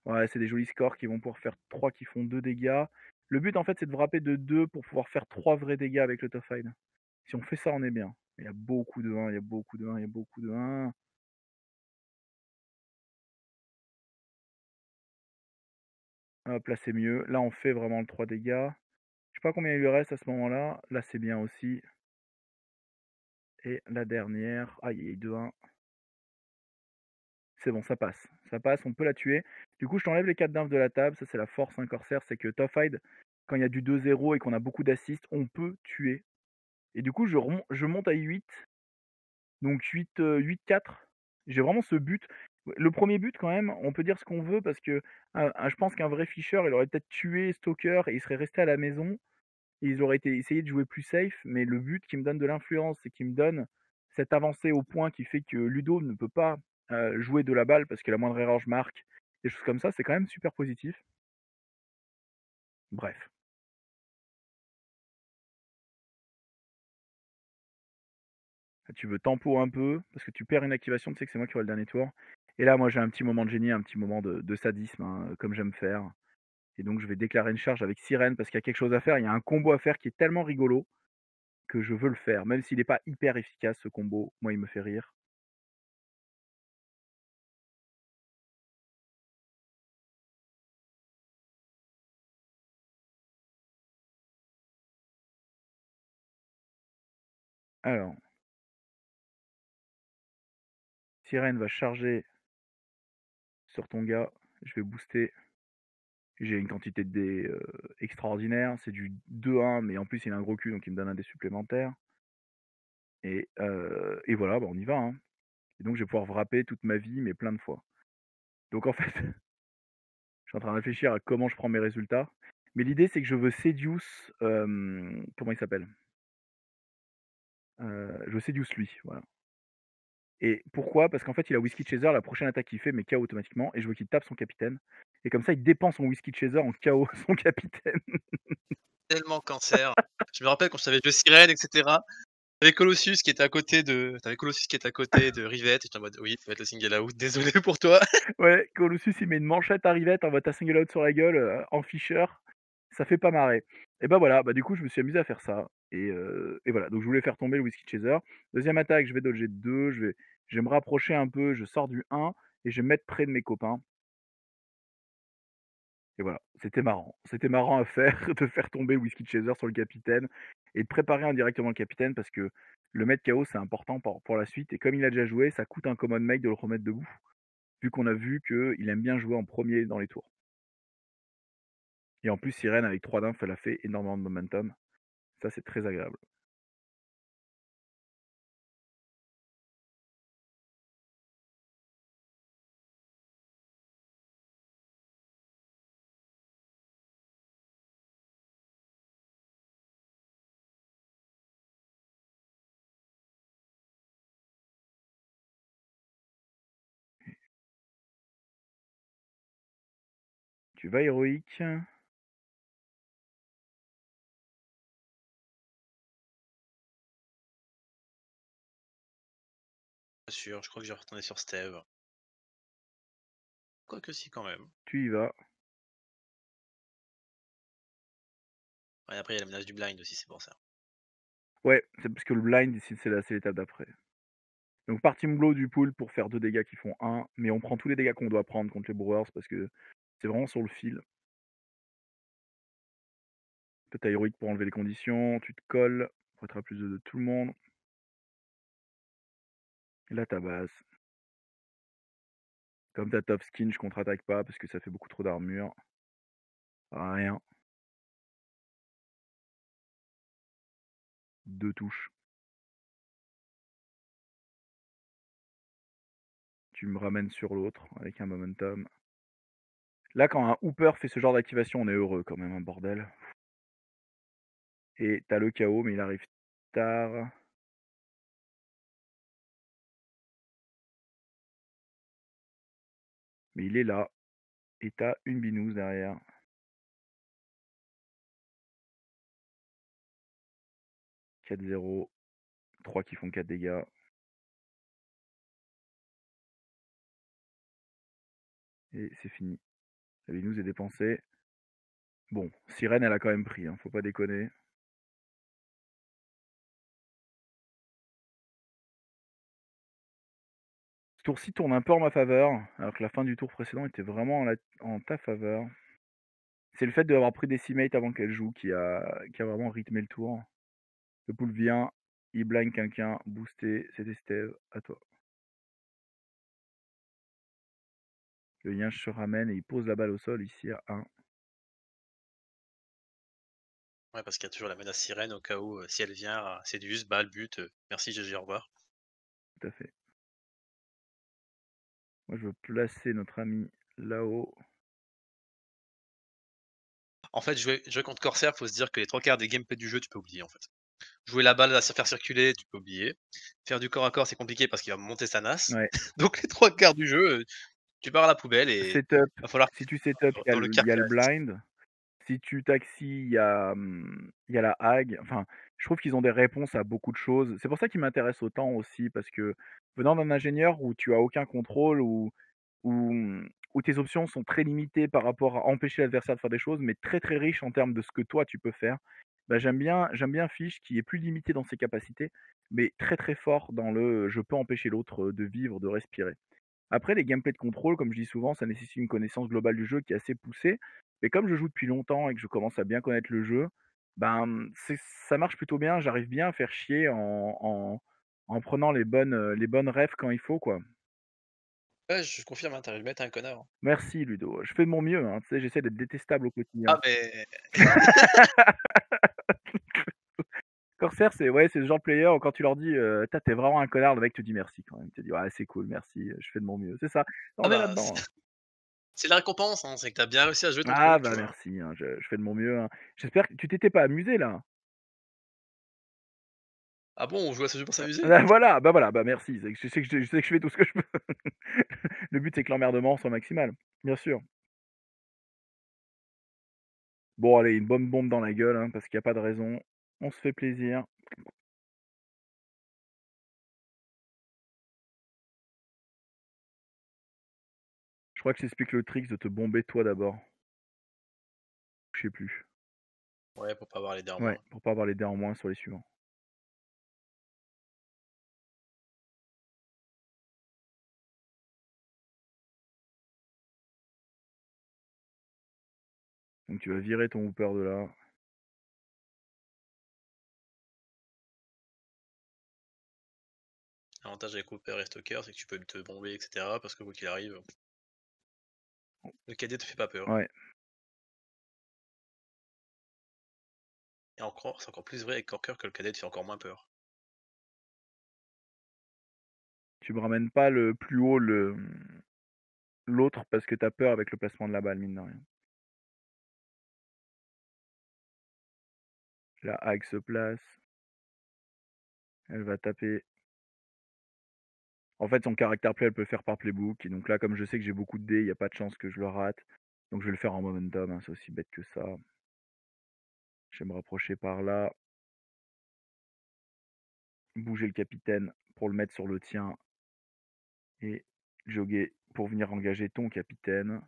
Ouais, c'est des jolis scores qui vont pouvoir faire 3 qui font 2 dégâts. Le but, en fait, c'est de frapper de 2 pour pouvoir faire 3 vrais dégâts avec le Tough Hide. Si on fait ça, on est bien. Il y a beaucoup de 1, il y a beaucoup de 1, il y a beaucoup de 1. Hop, là, c'est mieux. Là, on fait vraiment le 3 dégâts. Je sais pas combien il lui reste à ce moment-là. Là, c'est bien aussi. Et la dernière. Aïe, il y a 2-1. C'est bon, ça passe. Ça passe, on peut la tuer. Du coup, je t'enlève les 4 d'inf de la table. Ça, c'est la force, un corsaire. C'est que Tough Hide, quand il y a du 2-0 et qu'on a beaucoup d'assists, on peut tuer. Et du coup, je monte à 8. Donc 8-4. J'ai vraiment ce but. Le premier but, quand même, on peut dire ce qu'on veut parce que je pense qu'un vrai Fischer, il aurait peut-être tué Stalker et il serait resté à la maison. Et ils auraient essayé de jouer plus safe. Mais le but qui me donne de l'influence et qui me donne cette avancée au point qui fait que Ludo ne peut pas jouer de la balle parce que la moindre erreur, je marque. Des choses comme ça, c'est quand même super positif. Bref. Tu veux tempo un peu, parce que tu perds une activation, tu sais que c'est moi qui aurai le dernier tour. Et là, moi, j'ai un petit moment de génie, un petit moment de sadisme, hein, comme j'aime faire. Et donc, je vais déclarer une charge avec Sirène, parce qu'il y a quelque chose à faire. Il y a un combo à faire qui est tellement rigolo que je veux le faire. Même s'il n'est pas hyper efficace, ce combo, moi, il me fait rire. Alors, sirène va charger sur ton gars, je vais booster. J'ai une quantité de dés extraordinaire, c'est du 2-1, mais en plus il a un gros cul, donc il me donne un dé supplémentaire. Et voilà, bah, on y va, hein. Et donc je vais pouvoir wrapper toute ma vie, mais plein de fois. Donc en fait, je suis en train de réfléchir à comment je prends mes résultats. Mais l'idée, c'est que je veux Seduce, comment il s'appelle? Je veux Seduce lui, voilà. Et pourquoi? Parce qu'en fait, il a Whisky Chaser, la prochaine attaque qu'il fait met KO automatiquement, et je veux qu'il tape son capitaine. Et comme ça, il dépense son Whisky Chaser en KO son capitaine. Tellement cancer. Je me rappelle quand je t'avais joué Sirène, et cetera. Tu Colossus qui était à côté de Rivette, et j'étais en mode: «Oui, ça va être le single out, désolé pour toi». Ouais, Colossus, il met une manchette à Rivette en mode t'as single out sur la gueule, en Fischer. Ça fait pas marrer. Et bah voilà, bah du coup, je me suis amusé à faire ça. Et voilà, donc je voulais faire tomber le Whisky Chaser. Deuxième attaque, je vais dodger de 2, je vais me rapprocher un peu, je sors du 1 et je vais me mettre près de mes copains. Et voilà, c'était marrant. C'était marrant à faire, de faire tomber le Whisky Chaser sur le capitaine et de préparer indirectement le capitaine parce que le mettre KO, c'est important pour la suite. Et comme il a déjà joué, ça coûte un common make de le remettre debout, vu qu'on a vu qu'il aime bien jouer en premier dans les tours. Et en plus, Sirène avec 3 d'inf, elle a fait énormément de momentum. Ça, c'est très agréable. Tu vas héroïque. Pas sûr, je crois que je vais retourner sur Steve. Quoique si, quand même. Tu y vas. Ouais, après il y a la menace du blind aussi, c'est pour ça. Ouais, c'est parce que le blind, ici, c'est l'étape d'après. Donc, partie blow du pool pour faire 2 dégâts qui font 1. Mais on prend tous les dégâts qu'on doit prendre contre les Brewers parce que c'est vraiment sur le fil. Peut-être héroïque pour enlever les conditions. Tu te colles pour être à plus de tout le monde. Et là, ta base. Comme t'as top skin, je contre-attaque pas parce que ça fait beaucoup trop d'armure. Rien. 2 touches. Tu me ramènes sur l'autre avec un momentum. Là, quand un Hooper fait ce genre d'activation, on est heureux quand même, un bordel. Et t'as le KO, mais il arrive tard. Mais il est là. Et t'as une binouse derrière. 4-0. 3 qui font 4 dégâts. Et c'est fini. La binouse est dépensée. Bon, Sirène, elle a quand même pris, hein, faut pas déconner. Ce tour-ci tourne un peu en ma faveur, alors que la fin du tour précédent était vraiment en ta faveur. C'est le fait d'avoir pris des teammates avant qu'elle joue qui a vraiment rythmé le tour. Le pool vient, il blind quelqu'un, boosté, c'était Steve, à toi. Le Yinche se ramène et il pose la balle au sol ici à 1. Ouais, parce qu'il y a toujours la menace Sirène au cas où, si elle vient, Séduce, balle, but, merci, GG, au revoir. Tout à fait. Moi, je veux placer notre ami là-haut. En fait, jouer contre Corsair, faut se dire que les 3 quarts des gameplays du jeu, tu peux oublier, en fait. Jouer la balle à se faire circuler, tu peux oublier. Faire du corps à corps, c'est compliqué parce qu'il va monter sa NAS. Ouais. Donc les 3 quarts du jeu, tu pars à la poubelle et Setup. va falloir Si tu setup, dans le il quart y a qui le reste. blind. Si tu taxis, il y a la Hague. Enfin, je trouve qu'ils ont des réponses à beaucoup de choses. C'est pour ça qu'ils m'intéressent autant aussi, parce que venant d'un ingénieur où tu as aucun contrôle, où tes options sont très limitées par rapport à empêcher l'adversaire de faire des choses, mais très très riches en termes de ce que toi tu peux faire, bah, j'aime bien Fish qui est plus limité dans ses capacités, mais très très fort dans le je peux empêcher l'autre de vivre, de respirer. Après, les gameplays de contrôle, comme je dis souvent, ça nécessite une connaissance globale du jeu qui est assez poussée. Mais comme je joue depuis longtemps et que je commence à bien connaître le jeu, Ben, ça marche plutôt bien, j'arrive bien à faire chier en prenant les bonnes refs quand il faut, quoi. Ouais, je confirme, hein, tu arrives à un connard, hein. Merci Ludo, je fais de mon mieux, hein, tu sais, j'essaie d'être détestable au quotidien. Ah mais Corsair, c'est ouais, c'est ce genre de player où quand tu leur dis, «Tu vraiment un connard», le mec te dit: «Merci» quand même. Il te dit: «Ouais, c'est cool, merci, je fais de mon mieux». C'est ça, ah on est bah, là-dedans, hein. c'est la récompense, hein, c'est que tu as bien réussi à jouer ton Ah truc, tu bah, vois? merci, hein, je fais de mon mieux, hein. J'espère que tu t'étais pas amusé là? Ah bon, on joue à ce jeu pour s'amuser? Bah, voilà, bah, voilà, bah, merci, c'est que je sais que je fais tout ce que je peux. Le but, c'est que l'emmerdement soit maximal, bien sûr. Bon allez, une bonne bombe dans la gueule, hein, parce qu'il y a pas de raison. On se fait plaisir. Je crois que j'explique le trick de te bomber toi d'abord. Je sais plus. Ouais, pour pas avoir les dés en Ouais, moins. pour pas avoir les dés en moins sur les suivants. Donc tu vas virer ton hooper de là. L'avantage avec Hooper et Stalker, c'est que tu peux te bomber et cetera parce que quoi qu'il arrive, le cadet te fait pas peur. Ouais, Et encore, c'est encore plus vrai avec Corker que le cadet te fait encore moins peur. tu me ramènes pas le plus haut l'autre parce que t'as peur avec le placement de la balle, mine de rien. La hague se place, elle va taper. En fait, son caractère play, elle peut le faire par playbook. Et donc là, comme je sais que j'ai beaucoup de dés, il n'y a pas de chance que je le rate. Donc je vais le faire en momentum, hein, c'est aussi bête que ça. Je vais me rapprocher par là, bouger le capitaine pour le mettre sur le tien et jogger pour venir engager ton capitaine.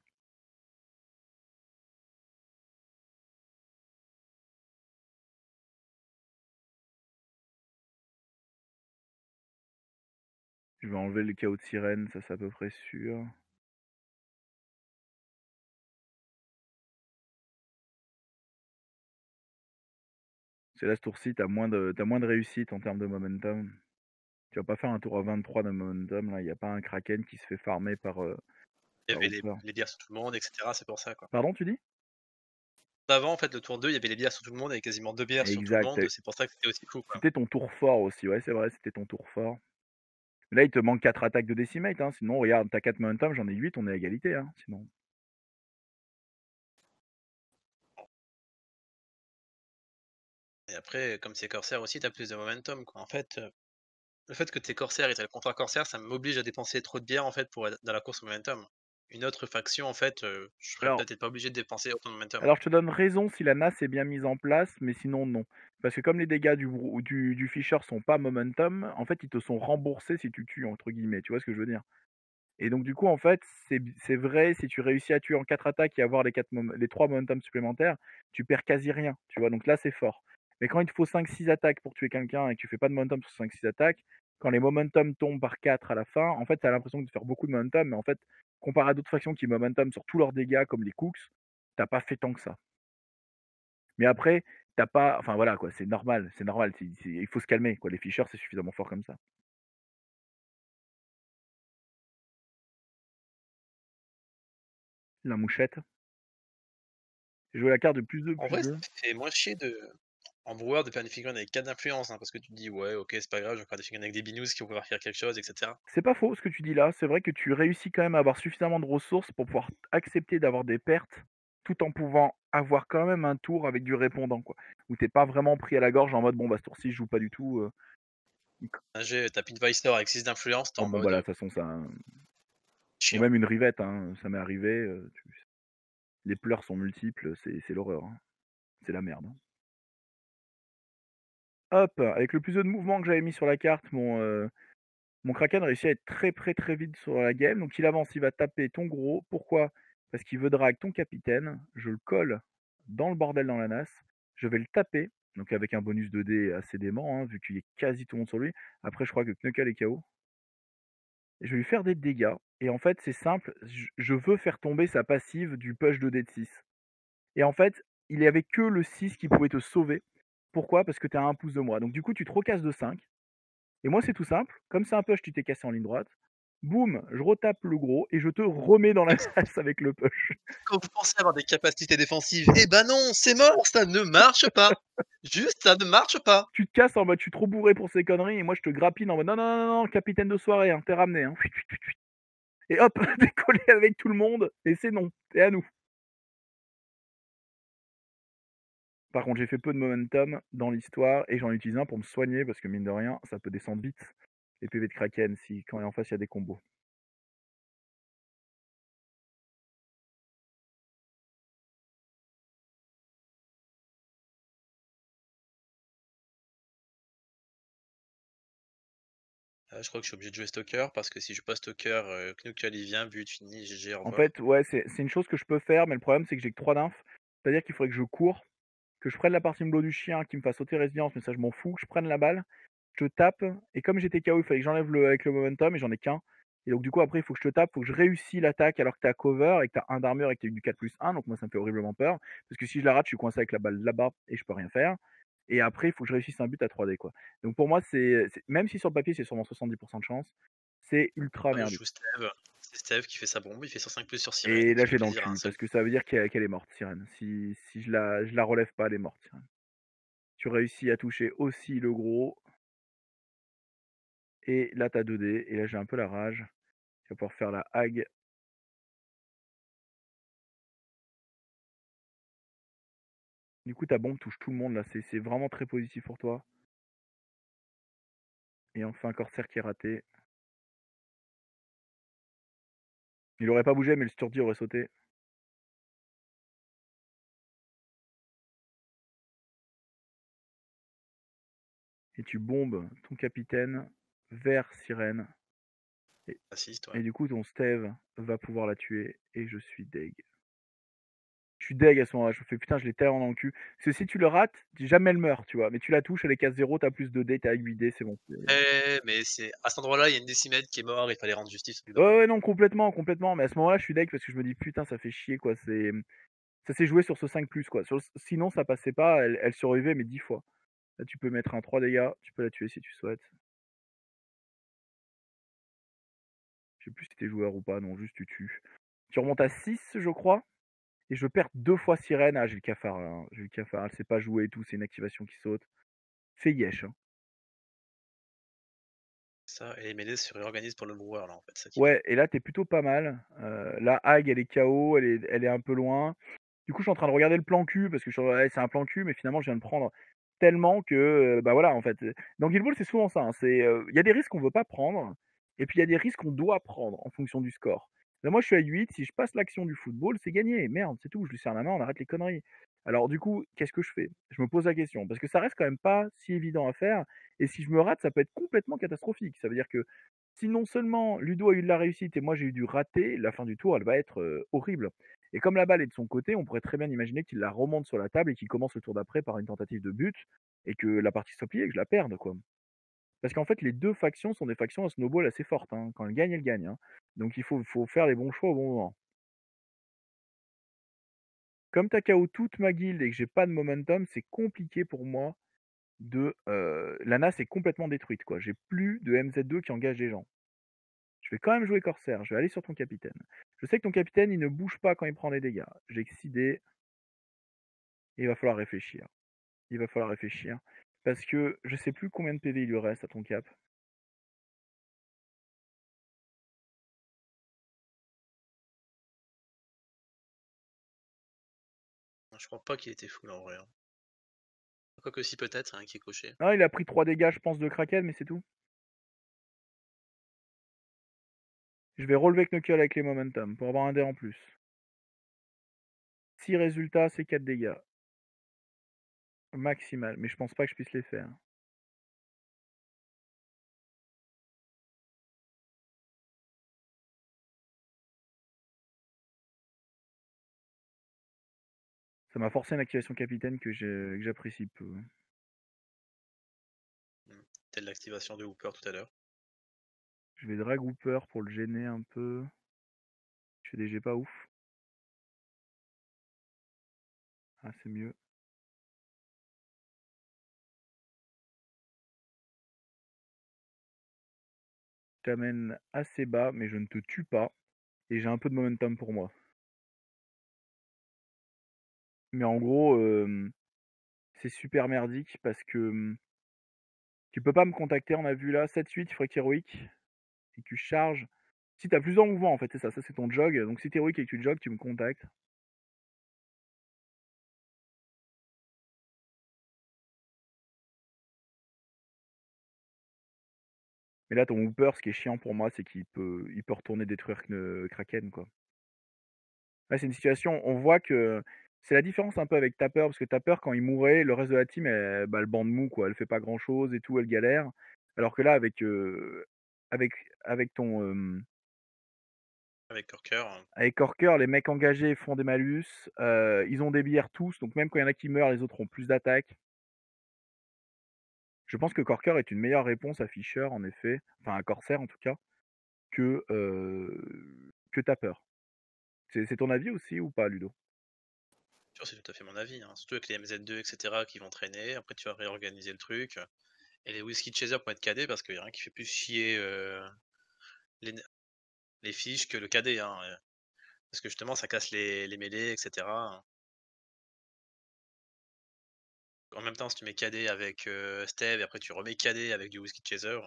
Je vais enlever le chaos de sirène, ça c'est à peu près sûr. C'est là ce tour-ci, t'as moins de réussite en termes de momentum. Tu vas pas faire un tour à 23 de momentum, là, il n'y a pas un kraken qui se fait farmer Il y par avait Hooper. les bières sur tout le monde, et cetera, c'est pour ça, quoi. Pardon, tu dis? Avant, en fait, le tour 2, il y avait les bières sur tout le monde, il y avait quasiment 2 bières sur tout le Exact, monde, c'est pour ça que c'était aussi fou, quoi. c'était ton tour fort aussi, ouais, c'est vrai, c'était ton tour fort. Là, il te manque 4 attaques de Decimate, hein, sinon regarde, tu 4 momentum, j'en ai 8, on est à égalité, hein, sinon. Et après, comme c'est Corsair aussi, t'as plus de momentum, quoi. En fait, le fait que tu Corsair et tu le contrat Corsair, ça m'oblige à dépenser trop de bières, en fait, pour être dans la course au momentum. Une autre faction, en fait, je serais Alors peut-être pas obligé de dépenser autant de momentum. alors je te donne raison si la NAS est bien mise en place, mais sinon non. Parce que comme les dégâts du Fisher sont pas momentum, en fait, ils te sont «remboursés» si tu tues, entre guillemets, tu vois ce que je veux dire? Et donc du coup, en fait, c'est vrai, si tu réussis à tuer en 4 attaques et avoir les 3 momentum supplémentaires, tu perds quasi rien, tu vois? Donc là, c'est fort. Mais quand il te faut 5-6 attaques pour tuer quelqu'un et que tu fais pas de momentum sur 5-6 attaques, quand les momentum tombent par 4 à la fin, en fait, tu as l'impression de faire beaucoup de momentum, mais en fait, comparé à d'autres factions qui momentum sur tous leurs dégâts comme les Cooks, t'as pas fait tant que ça. Mais après, t'as pas enfin voilà quoi, c'est normal, il faut se calmer quoi, les Fisher, c'est suffisamment fort comme ça. La mouchette, j'ai joué la carte de En plus vrai, ça deux. fait moins chier en brouillard de faire une figurine avec 4 d'influence, hein, parce que tu te dis: «Ouais, OK, c'est pas grave, je vais faire des figurines avec des binous qui vont pouvoir faire quelque chose et cetera». C'est pas faux ce que tu dis là, c'est vrai que tu réussis quand même à avoir suffisamment de ressources pour pouvoir accepter d'avoir des pertes, tout en pouvant avoir quand même un tour avec du répondant quoi. Où tu pas vraiment pris à la gorge en mode: «Bon bah ce tour-ci je joue pas du tout», Un jet, tu as Pitweister avec 6 d'influence, tu oh en bon bah là mode, de toute façon ça ou chiant. même une rivette, hein, ça m'est arrivé, les pleurs sont multiples, c'est l'horreur, hein. C'est la merde, hein. Hop, avec le plus de mouvement que j'avais mis sur la carte, mon Kraken réussit à être très vite sur la game, donc il avance, il va taper ton gros. Pourquoi? Parce qu'il veut drag ton capitaine. Je le colle dans le bordel dans la nasse. Je vais le taper, donc avec un bonus de dés assez dément, hein, vu qu'il est quasi tout le monde sur lui. Après, je crois que Knuckle est KO. Et je vais lui faire des dégâts. Et en fait, c'est simple, je veux faire tomber sa passive du push de dés de 6. Et en fait, il y avait que le 6 qui pouvait te sauver. Pourquoi? Parce que tu es à 1 pouce de moi. Donc du coup, tu te recasses de 5 et moi, c'est tout simple. Comme c'est un push, tu t'es cassé en ligne droite. Boum, je retape le gros et je te remets dans la tasse avec le push. Quand vous pensez avoir des capacités défensives, eh ben non, c'est mort, ça ne marche pas. Juste, ça ne marche pas. Tu te casses en mode: «Je suis trop bourré pour ces conneries» et moi, je te grappine en mode: «Non, non, non, non, capitaine de soirée, hein, tu ramené, hein». Et hop, décoller avec tout le monde et c'est non, c'est à nous. Par contre, j'ai fait peu de momentum dans l'histoire et j'en utilise un pour me soigner parce que mine de rien, ça peut descendre vite les PV de Kraken si quand en face il y a des combos. Je crois que je suis obligé de jouer Stalker parce que si je joue pas Stalker, Knuckle il vient, but fini, GG, au En revoir. fait, ouais, c'est une chose que je peux faire, mais le problème c'est que j'ai que 3 d'inf. C'est-à-dire qu'il faudrait que je cours, que je prenne la partie bleu du chien qui me fasse sauter résilience, mais ça je m'en fous, que je prenne la balle, je tape, et comme j'étais KO, il fallait que j'enlève le avec le momentum et j'en ai qu'un. Et donc du coup après il faut que je te tape, il faut que je réussis l'attaque alors que t'as cover et que t'as un d'armure et que t'as eu du 4+1, donc moi ça me fait horriblement peur. Parce que si je la rate, je suis coincé avec la balle là-bas et je peux rien faire. Et après, il faut que je réussisse un but à 3D quoi. Donc pour moi, même si sur le papier c'est sûrement 70% de chance, c'est ultra Moi, je merdique. joue Steve, c'est Steve qui fait sa bombe, il fait 105+ sur Sirène Et et là qui fait j'ai dans le plaisir à un cul, seul. parce que ça veut dire qu'elle est morte, Sirène. Si je la relève pas, elle est morte, Sirène. Tu réussis à toucher aussi le gros, et là t'as 2D, et là j'ai un peu la rage. Tu vas pouvoir faire la hag. Du coup ta bombe touche tout le monde là, c'est vraiment très positif pour toi. Et enfin Corsair qui est raté. Il aurait pas bougé mais le Sturdy aurait sauté. Et tu bombes ton capitaine vers Sirène. Et, Assiste, ouais. et du coup ton Steve va pouvoir la tuer, et je suis deg. Je suis deg à ce moment-là, je me fais putain, je l'ai tellement dans le cul. Parce que si tu le rates, jamais elle meurt, tu vois. Mais tu la touches, elle est 4-0, t'as plus de dés, t'as 8 dés, c'est bon. Mais c'est à cet endroit-là, il y a une décimètre qui est mort, il fallait rendre justice au bout d'un Ouais, moment. ouais, non, complètement, complètement. Mais à ce moment-là, je suis deg parce que je me dis putain, ça fait chier, quoi. Ça s'est joué sur ce 5+, quoi. Sinon, ça passait pas, elle survivait, mais 10 fois. Là, tu peux mettre un 3 dégâts, tu peux la tuer si tu souhaites. Je sais plus si t'es joueur ou pas, non, juste tu tues. Tu remontes à 6, je crois. Et je perds 2 fois Sirène. Ah, j'ai le cafard là, hein. J'ai le cafard, elle sait pas jouer et tout, c'est une activation qui saute. Fais yesh, hein. Ça, et les mêlées se réorganisent pour le brewer là, en fait, c'est ça qui est bien. Ouais, et là, t'es plutôt pas mal. La Hag, elle est KO, elle est un peu loin. Du coup, je suis en train de regarder le plan cul parce que ouais, c'est un plan cul, mais finalement, je viens de prendre tellement que, bah voilà, en fait. Dans Guild Ball, c'est souvent ça, hein. Il y a des risques qu'on veut pas prendre, et puis il y a des risques qu'on doit prendre en fonction du score. Là, moi, je suis à 8. Si je passe l'action du football, c'est gagné. Merde, c'est tout. Je lui serre la main, on arrête les conneries. Alors, du coup, qu'est-ce que je fais? Je me pose la question parce que ça reste quand même pas si évident à faire. Et si je me rate, ça peut être complètement catastrophique. Ça veut dire que si non seulement Ludo a eu de la réussite et moi j'ai eu du raté, la fin du tour, elle va être horrible. Et comme la balle est de son côté, on pourrait très bien imaginer qu'il la remonte sur la table et qu'il commence le tour d'après par une tentative de but, et que la partie soit pliée et que je la perde, quoi. Parce qu'en fait, les deux factions sont des factions à snowball assez fortes, hein. Quand elles gagnent, hein. Donc il faut faire les bons choix au bon moment. Comme t'as KO toute ma guilde et que j'ai pas de momentum, c'est compliqué pour moi de. La NAS est complètement détruite, quoi. J'ai plus de MZ2 qui engage les gens. Je vais quand même jouer Corsair, je vais aller sur ton capitaine. Je sais que ton capitaine, il ne bouge pas quand il prend des dégâts. J'ai excidé, il va falloir réfléchir. Il va falloir réfléchir. Parce que je sais plus combien de PV il lui reste à ton cap. Je crois pas qu'il était full en vrai, hein. Quoique si peut-être, hein, qui est coché. Ah, il a pris 3 dégâts, je pense, de Kraken, mais c'est tout. Je vais relever Knuckle avec les momentum pour avoir un dé en plus. 6 résultats, c'est 4 dégâts. Maximal, mais je pense pas que je puisse les faire. Ça m'a forcé une activation capitaine que j'apprécie peu. Telle l'activation de Hooper tout à l'heure. Je vais drag Hooper pour le gêner un peu. Je fais des jets pas ouf. Ah, c'est mieux. Je t'amène assez bas, mais je ne te tue pas. Et j'ai un peu de momentum pour moi. Mais en gros, c'est super merdique parce que tu peux pas me contacter, on a vu là, 7-8, freak héroïque, et tu charges. Si t'as plusieurs mouvements en fait, c'est ça, ça c'est ton jog. Donc si t'es héroïque et que tu jogues, tu me contactes. Mais là, ton Hooper, ce qui est chiant pour moi, c'est qu'il peut retourner détruire Kraken, quoi. Là, c'est une situation, on voit que c'est la différence un peu avec Tapper, parce que Tapper, quand il mourait, le reste de la team, bah, le banc de mou, quoi. Elle fait pas grand-chose et tout, elle galère. Alors que là, avec, avec ton, Avec Corker, avec Corker, les mecs engagés font des malus. Ils ont des bières tous, donc même quand il y en a qui meurent, les autres ont plus d'attaques. Je pense que Corker est une meilleure réponse à Fisher, en effet, enfin à Corsair en tout cas, que Tapper. C'est ton avis aussi ou pas, Ludo? sûr, c'est tout à fait mon avis, hein. Surtout avec les MZ2, et cetera, qui vont traîner. Après, tu vas réorganiser le truc. Et les whisky chasers pour être KD, parce qu'il y a rien qui fait plus chier les, les fiches que le KD, hein. Parce que justement, ça casse les mêlées, et cetera. En même temps, si tu mets KD avec Steve et après tu remets KD avec du whisky chaser,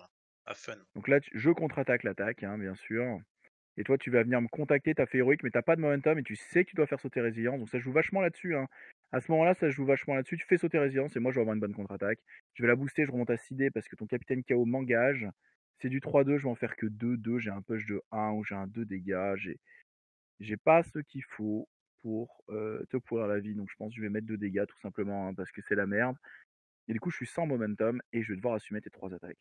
à fun. Donc là, je contre-attaque l'attaque, hein, bien sûr. Et toi, tu vas venir me contacter, t'as fait héroïque, mais t'as pas de momentum et tu sais que tu dois faire sauter résilience. Donc ça joue vachement là-dessus, hein. À ce moment-là, ça joue vachement là-dessus. Tu fais sauter résilience et moi, je vais avoir une bonne contre-attaque. Je vais la booster, je remonte à 6D parce que ton capitaine KO m'engage. C'est du 3-2, je vais en faire que 2-2. J'ai un push de 1 ou j'ai un 2 dégâts. J'ai pas ce qu'il faut pour te pourrir la vie. Donc je pense que je vais mettre 2 dégâts tout simplement, hein, parce que c'est la merde. Et du coup, je suis sans momentum et je vais devoir assumer tes 3 attaques.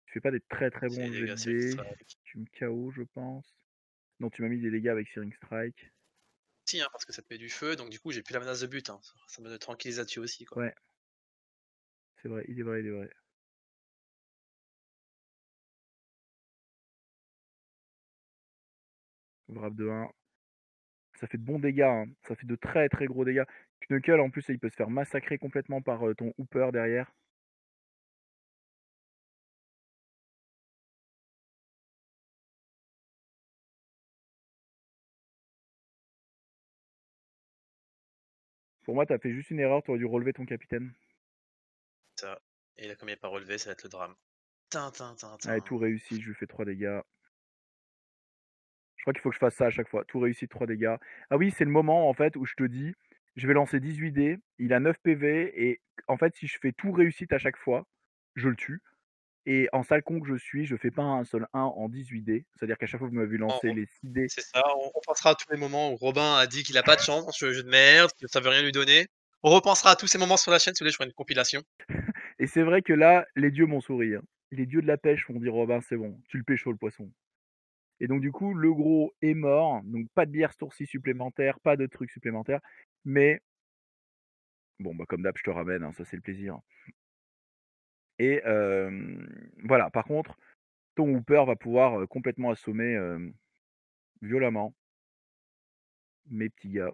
Tu fais pas des très très C'est bons les jets dégâts de Searing dés. Strike. Tu me KO, je pense. Non, tu m'as mis des dégâts avec Searing Strike. Si, hein, parce que ça te met du feu, donc du coup, j'ai plus la menace de but, hein. Ça me tranquillise là-dessus aussi, quoi. Ouais, c'est vrai, il est vrai, il est vrai. Wrap de 1. Ça fait de bons dégâts, hein. Ça fait de très très gros dégâts. Knuckle, en plus, il peut se faire massacrer complètement par ton Hooper derrière. Pour moi, t'as fait juste une erreur, t'aurais dû relever ton capitaine. Ça. Et là, comme il n'est pas relevé, ça va être le drame. Tin, tin, Allez, tin. tout réussi, je lui fais 3 dégâts. Je crois qu'il faut que je fasse ça à chaque fois. Tout réussi, 3 dégâts. Ah oui, c'est le moment en fait où je te dis, je vais lancer 18 dés, il a 9 PV, et en fait, si je fais tout réussite à chaque fois, je le tue. Et en sale con que je suis, je fais pas un seul 1 en 18 dés. C'est-à-dire qu'à chaque fois que vous m'avez vu lancer les 6 dés. C'est ça, on pensera à tous les moments où Robin a dit qu'il a pas de chance sur le jeu de merde, que ça veut rien lui donner. On repensera à tous ces moments sur la chaîne, si vous voulez, je ferai une compilation. Et c'est vrai que là, les dieux m'ont souri, hein. Les dieux de la pêche m'ont dit Robin, c'est bon, tu le pécho le poisson. Et donc du coup, le gros est mort. Donc pas de bière sourcil supplémentaire, pas de trucs supplémentaires. Mais bon, bah comme d'hab, je te ramène, hein, ça c'est le plaisir. Et voilà, par contre, ton Hooper va pouvoir complètement assommer violemment mes petits gars.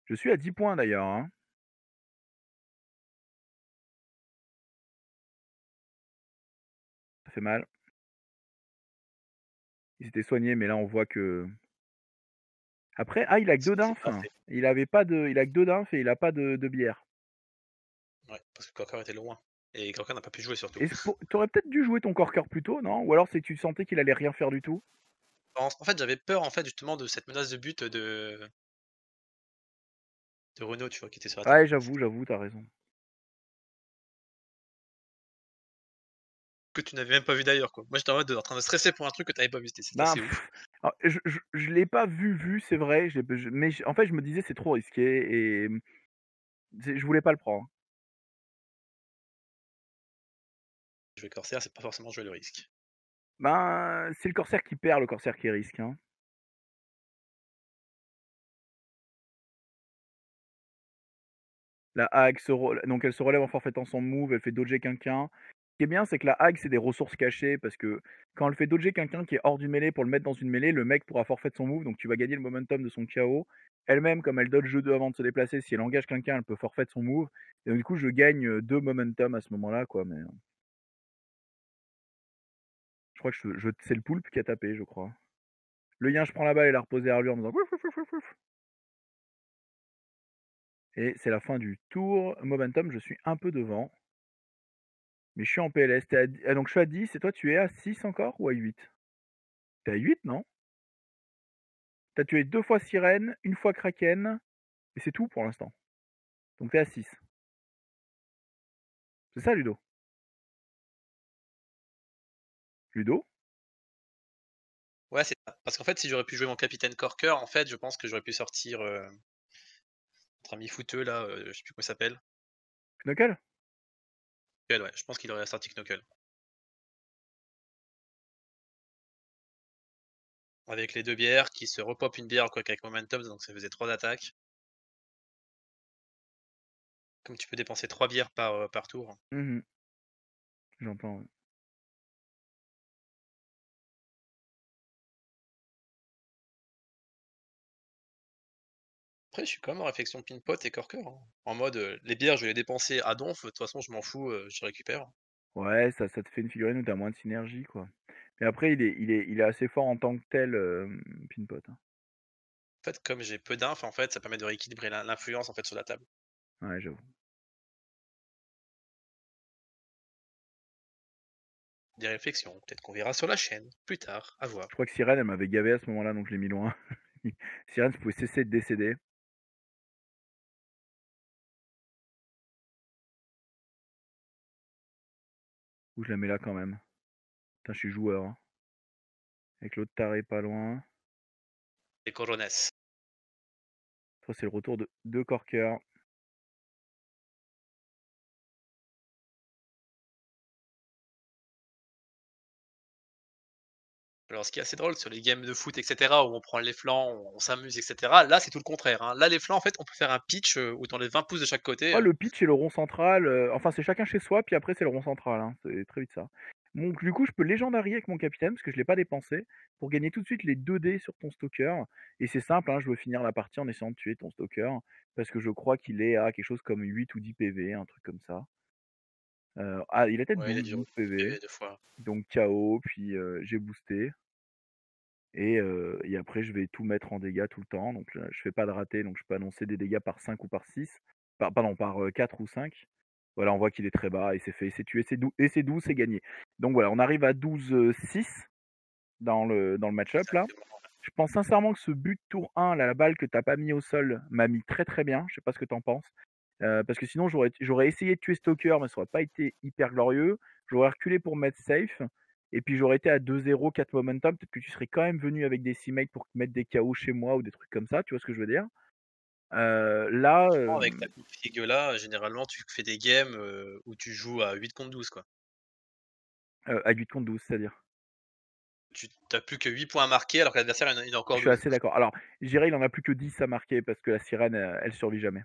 Je suis à 10 points d'ailleurs, hein. Ça fait mal. Il s'était soigné, mais là on voit que. Après, ah, il a que 2 C'est d'inf. pas fait. Il avait pas de. Il a que 2 d'inf et il a pas de bière. Ouais, parce que Corker était loin. Et Corker n'a pas pu jouer surtout. T'aurais peut-être dû jouer ton corker plus tôt, non? Ou alors c'est que tu sentais qu'il allait rien faire du tout? En fait, j'avais peur en fait justement de cette menace de but de Renault, tu vois, qui était sur la table. Ouais, j'avoue, t'as raison. Que tu n'avais même pas vu d'ailleurs, quoi. Moi, j'étais en mode en train de stresser pour un truc que tu avais pas vu. C'est Ben, assez ouf. alors, je l'ai pas vu, c'est vrai. Mais en fait, je me disais c'est trop risqué et je voulais pas le prendre. Jouer Corsair, c'est pas forcément jouer le risque. Ben, c'est le corsaire qui perd, le corsaire qui risque, hein. La hague donc elle se relève en forfaitant son move, elle fait dodger quelqu'un. qui est bien, c'est que la hague, c'est des ressources cachées parce que quand elle fait dodger quelqu'un qui est hors du mêlée pour le mettre dans une mêlée, le mec pourra forfait son move, donc tu vas gagner le momentum de son KO. Elle-même, comme elle dodge jeu 2 avant de se déplacer, si elle engage quelqu'un, elle peut forfait son move. Et donc du coup, je gagne 2 momentum à ce moment-là, quoi. Mais je crois que c'est le poulpe qui a tapé, je crois. Le yin, je prends la balle et la reposer à lui en disant wouf, wouf, wouf, wouf, wouf. Et c'est la fin du tour. Momentum, je suis un peu devant. Mais je suis en PLS. Donc je suis à 10 et toi tu es à 6 encore ou à 8? T'es à 8, non? T'as tué 2 fois Sirène, une fois Kraken, et c'est tout pour l'instant. Donc t'es à 6. C'est ça, Ludo? Ludo? Ouais, c'est ça. Parce qu'en fait, si j'aurais pu jouer mon capitaine Corker, en fait, je pense que j'aurais pu sortir, notre ami footeux là, je sais plus comment il s'appelle. Knuckle? Knuckle, ouais, je pense qu'il aurait sorti Knuckle. Avec les 2 bières qui se repop une bière quoi qu'avec momentum, donc ça faisait 3 attaques. Comme tu peux dépenser 3 bières par tour. Mhm. J'entends, ouais. Après, je suis quand même en réflexion Pinpot et Corker, hein. En mode, les bières, je vais les dépenser à donf, de toute façon, je m'en fous, je récupère. En Ouais, ça te fait une figurine où t'as moins de synergie, quoi. Mais après, il est assez fort en tant que tel, Pinpot, hein. fait, comme j'ai peu d'inf, en fait, ça permet de rééquilibrer l'influence, en fait, sur la table. Ouais, j'avoue. Des réflexions, peut-être qu'on verra sur la chaîne, plus tard, à voir. Je crois que Sirène, elle m'avait gavé à ce moment-là, donc je l'ai mis loin. Sirène, ça pouvait cesser de décéder. Ou je la mets là quand même. Putain, je suis joueur, hein. Avec l'autre taré pas loin. Les Corones. Toi, c'est le retour de Corker. Alors, ce qui est assez drôle sur les games de foot, et cetera, où on prend les flancs, on s'amuse, et cetera, là, c'est tout le contraire, hein. Là, les flancs, en fait, on peut faire un pitch, où tu enlèves 20 pouces de chaque côté, Oh, le pitch et le rond central, enfin, c'est chacun chez soi, puis après, c'est le rond central, hein. C'est très vite ça. Donc, du coup, je peux légendarier avec mon capitaine, parce que je l'ai pas dépensé, pour gagner tout de suite les 2 dés sur ton stalker. Et c'est simple, hein, je veux finir la partie en essayant de tuer ton stalker, parce que je crois qu'il est à quelque chose comme 8 ou 10 PV, un truc comme ça. Il a peut-être ouais, il a 12, du 12 PV PV. 2 fois. Donc KO, puis j'ai boosté. Et après, je vais tout mettre en dégâts tout le temps. Donc là, je fais pas de raté, donc je peux annoncer des dégâts par 5 ou par 6. Pardon, par 4 ou 5. Voilà, on voit qu'il est très bas, et c'est fait, c'est tué, c'est 12, c'est gagné. Donc voilà, on arrive à 12-6 dans le match-up là. Exactement, ouais. Je pense sincèrement que ce but tour 1, là, la balle que t'as pas mis au sol, m'a mis très très bien. Je sais pas ce que t'en penses. Parce que sinon, j'aurais essayé de tuer Stalker, mais ça aurait pas été hyper glorieux. J'aurais reculé pour mettre safe. Et puis j'aurais été à 2-0, 4 momentum. Peut-être que tu serais quand même venu avec des teammates pour mettre des KO chez moi ou des trucs comme ça. Tu vois ce que je veux dire? Là, Franchement, avec ta config là, généralement, tu fais des games, où tu joues à 8 contre 12, quoi. à 8 contre 12, c'est-à-dire. Tu as plus que 8 points à marquer alors que l'adversaire il en a Je encore suis 12. assez d'accord. Alors, je dirais il en a plus que 10 à marquer parce que la sirène, elle survit jamais.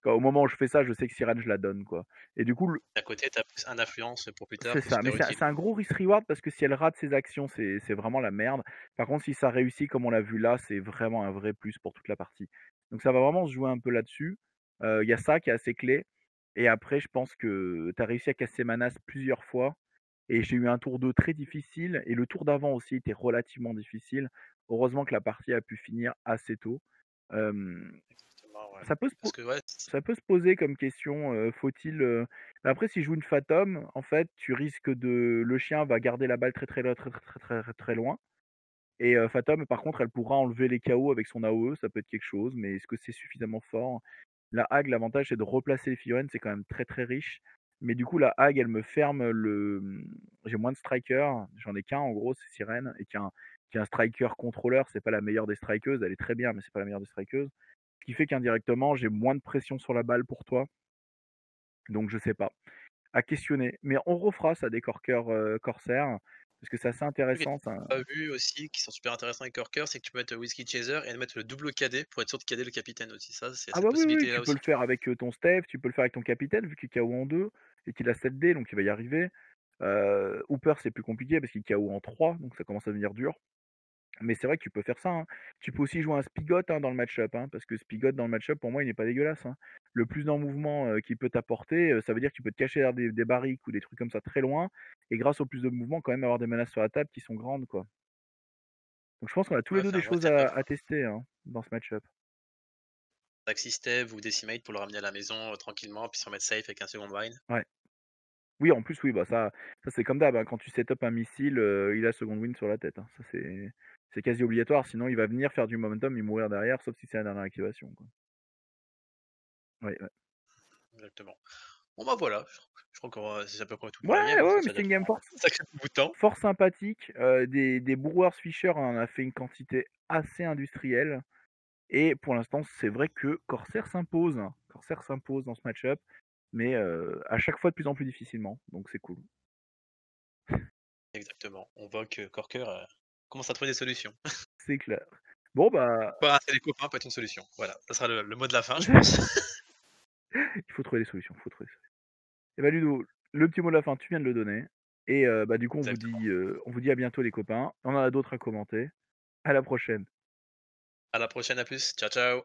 Au moment où je fais ça, je sais que sirène, je la donne, quoi. Et du coup, À côté, tu as plus un influence pour plus tard c'est qui est ça, mais super c'est utile. un gros risk reward parce que si elle rate ses actions, c'est vraiment la merde. Par contre, si ça réussit comme on l'a vu là, c'est vraiment un vrai plus pour toute la partie. Donc ça va vraiment se jouer un peu là-dessus. Il y a ça qui est assez clé. Et après, je pense que tu as réussi à casser Manas plusieurs fois. Et j'ai eu un tour 2 très difficile. Et le tour d'avant aussi était relativement difficile. Heureusement que la partie a pu finir assez tôt. Euh, Exactement, ouais. ça peut se Parce po que ouais, ça peut se poser comme question, faut-il, après si je joue une Fatum, en fait, tu risques de le chien va garder la balle très, très, très, très, très, très, très, très loin. Et Fatum, par contre, elle pourra enlever les KO avec son AOE, ça peut être quelque chose, mais est-ce que c'est suffisamment fort? La Hag, l'avantage, c'est de replacer les figurines, c'est quand même très, très riche. Mais du coup, la Hag, elle me ferme j'ai moins de strikers, j'en ai qu'un en gros, c'est Sirène, et qui est un striker contrôleur, c'est pas la meilleure des strikeuses, elle est très bien, mais c'est pas la meilleure des strikeuses. Ce qui fait qu'indirectement, j'ai moins de pression sur la balle pour toi. Donc je sais pas. À questionner. Mais on refera ça des corkers corsaires. Parce que c'est assez trucs que intéressant, j'ai ça. pas vu aussi, qui sont super intéressants avec Corker, c'est que tu peux mettre Whisky Chaser et mettre le double cadet pour être sûr de cader le capitaine aussi. Ça, c'est Ah cette bah, oui, oui, possibilité-là tu peux aussi le qui est faire avec, ton Steph, tu peux le faire avec ton capitaine vu qu'il KO en 2 et qu'il a 7 dés, donc il va y arriver. Hooper, c'est plus compliqué parce qu'il KO en 3, donc ça commence à devenir dur. Mais c'est vrai que tu peux faire ça, hein. Tu peux aussi jouer un Spigot, hein, dans le match-up, hein, parce que Spigot dans le match-up, pour moi, il n'est pas dégueulasse, hein. Le plus en mouvement, qu'il peut t'apporter, ça veut dire que tu peux te cacher derrière des barriques ou des trucs comme ça très loin et grâce au plus de mouvement, quand même avoir des menaces sur la table qui sont grandes, quoi. Donc je pense qu'on a tous les ouais, 2 faire des un vrai choses step-up. à tester, hein, dans ce match-up. Taxi Step ou Decimate pour le ramener à la maison, tranquillement, puis se remettre safe avec un second bind. Ouais. Oui, en plus, oui, bah, ça c'est comme d'hab, hein, quand tu set-up un missile, il a second wind sur la tête, hein. Ça c'est quasi obligatoire, sinon il va venir faire du momentum et mourir derrière, sauf si c'est la dernière activation, quoi. Ouais, ouais. Exactement. Bon, bah, voilà, je crois qu'on c'est à peu près tout pour Ouais, la game, hein. ouais, mais Ça a c'était déjà une fait game un sacré bout de temps. fort sympathique, des Brewers Fisher en a fait une quantité assez industrielle et pour l'instant, c'est vrai que Corsair s'impose, hein. Corsair s'impose dans ce match-up, mais à chaque fois de plus en plus difficilement, donc c'est cool. Exactement. On voit que Corker, commence à trouver des solutions. C'est clair. Bon, bah, Pas rater les copains peut être une solution. Voilà, ça sera le mot de la fin, je pense. il faut trouver des solutions, faut trouver des solutions. Et bah, Ludo, le petit mot de la fin, tu viens de le donner et bah, du coup, Exactement. on vous dit à bientôt les copains. On en a d'autres à commenter. À la prochaine. À la prochaine, à plus. Ciao, ciao.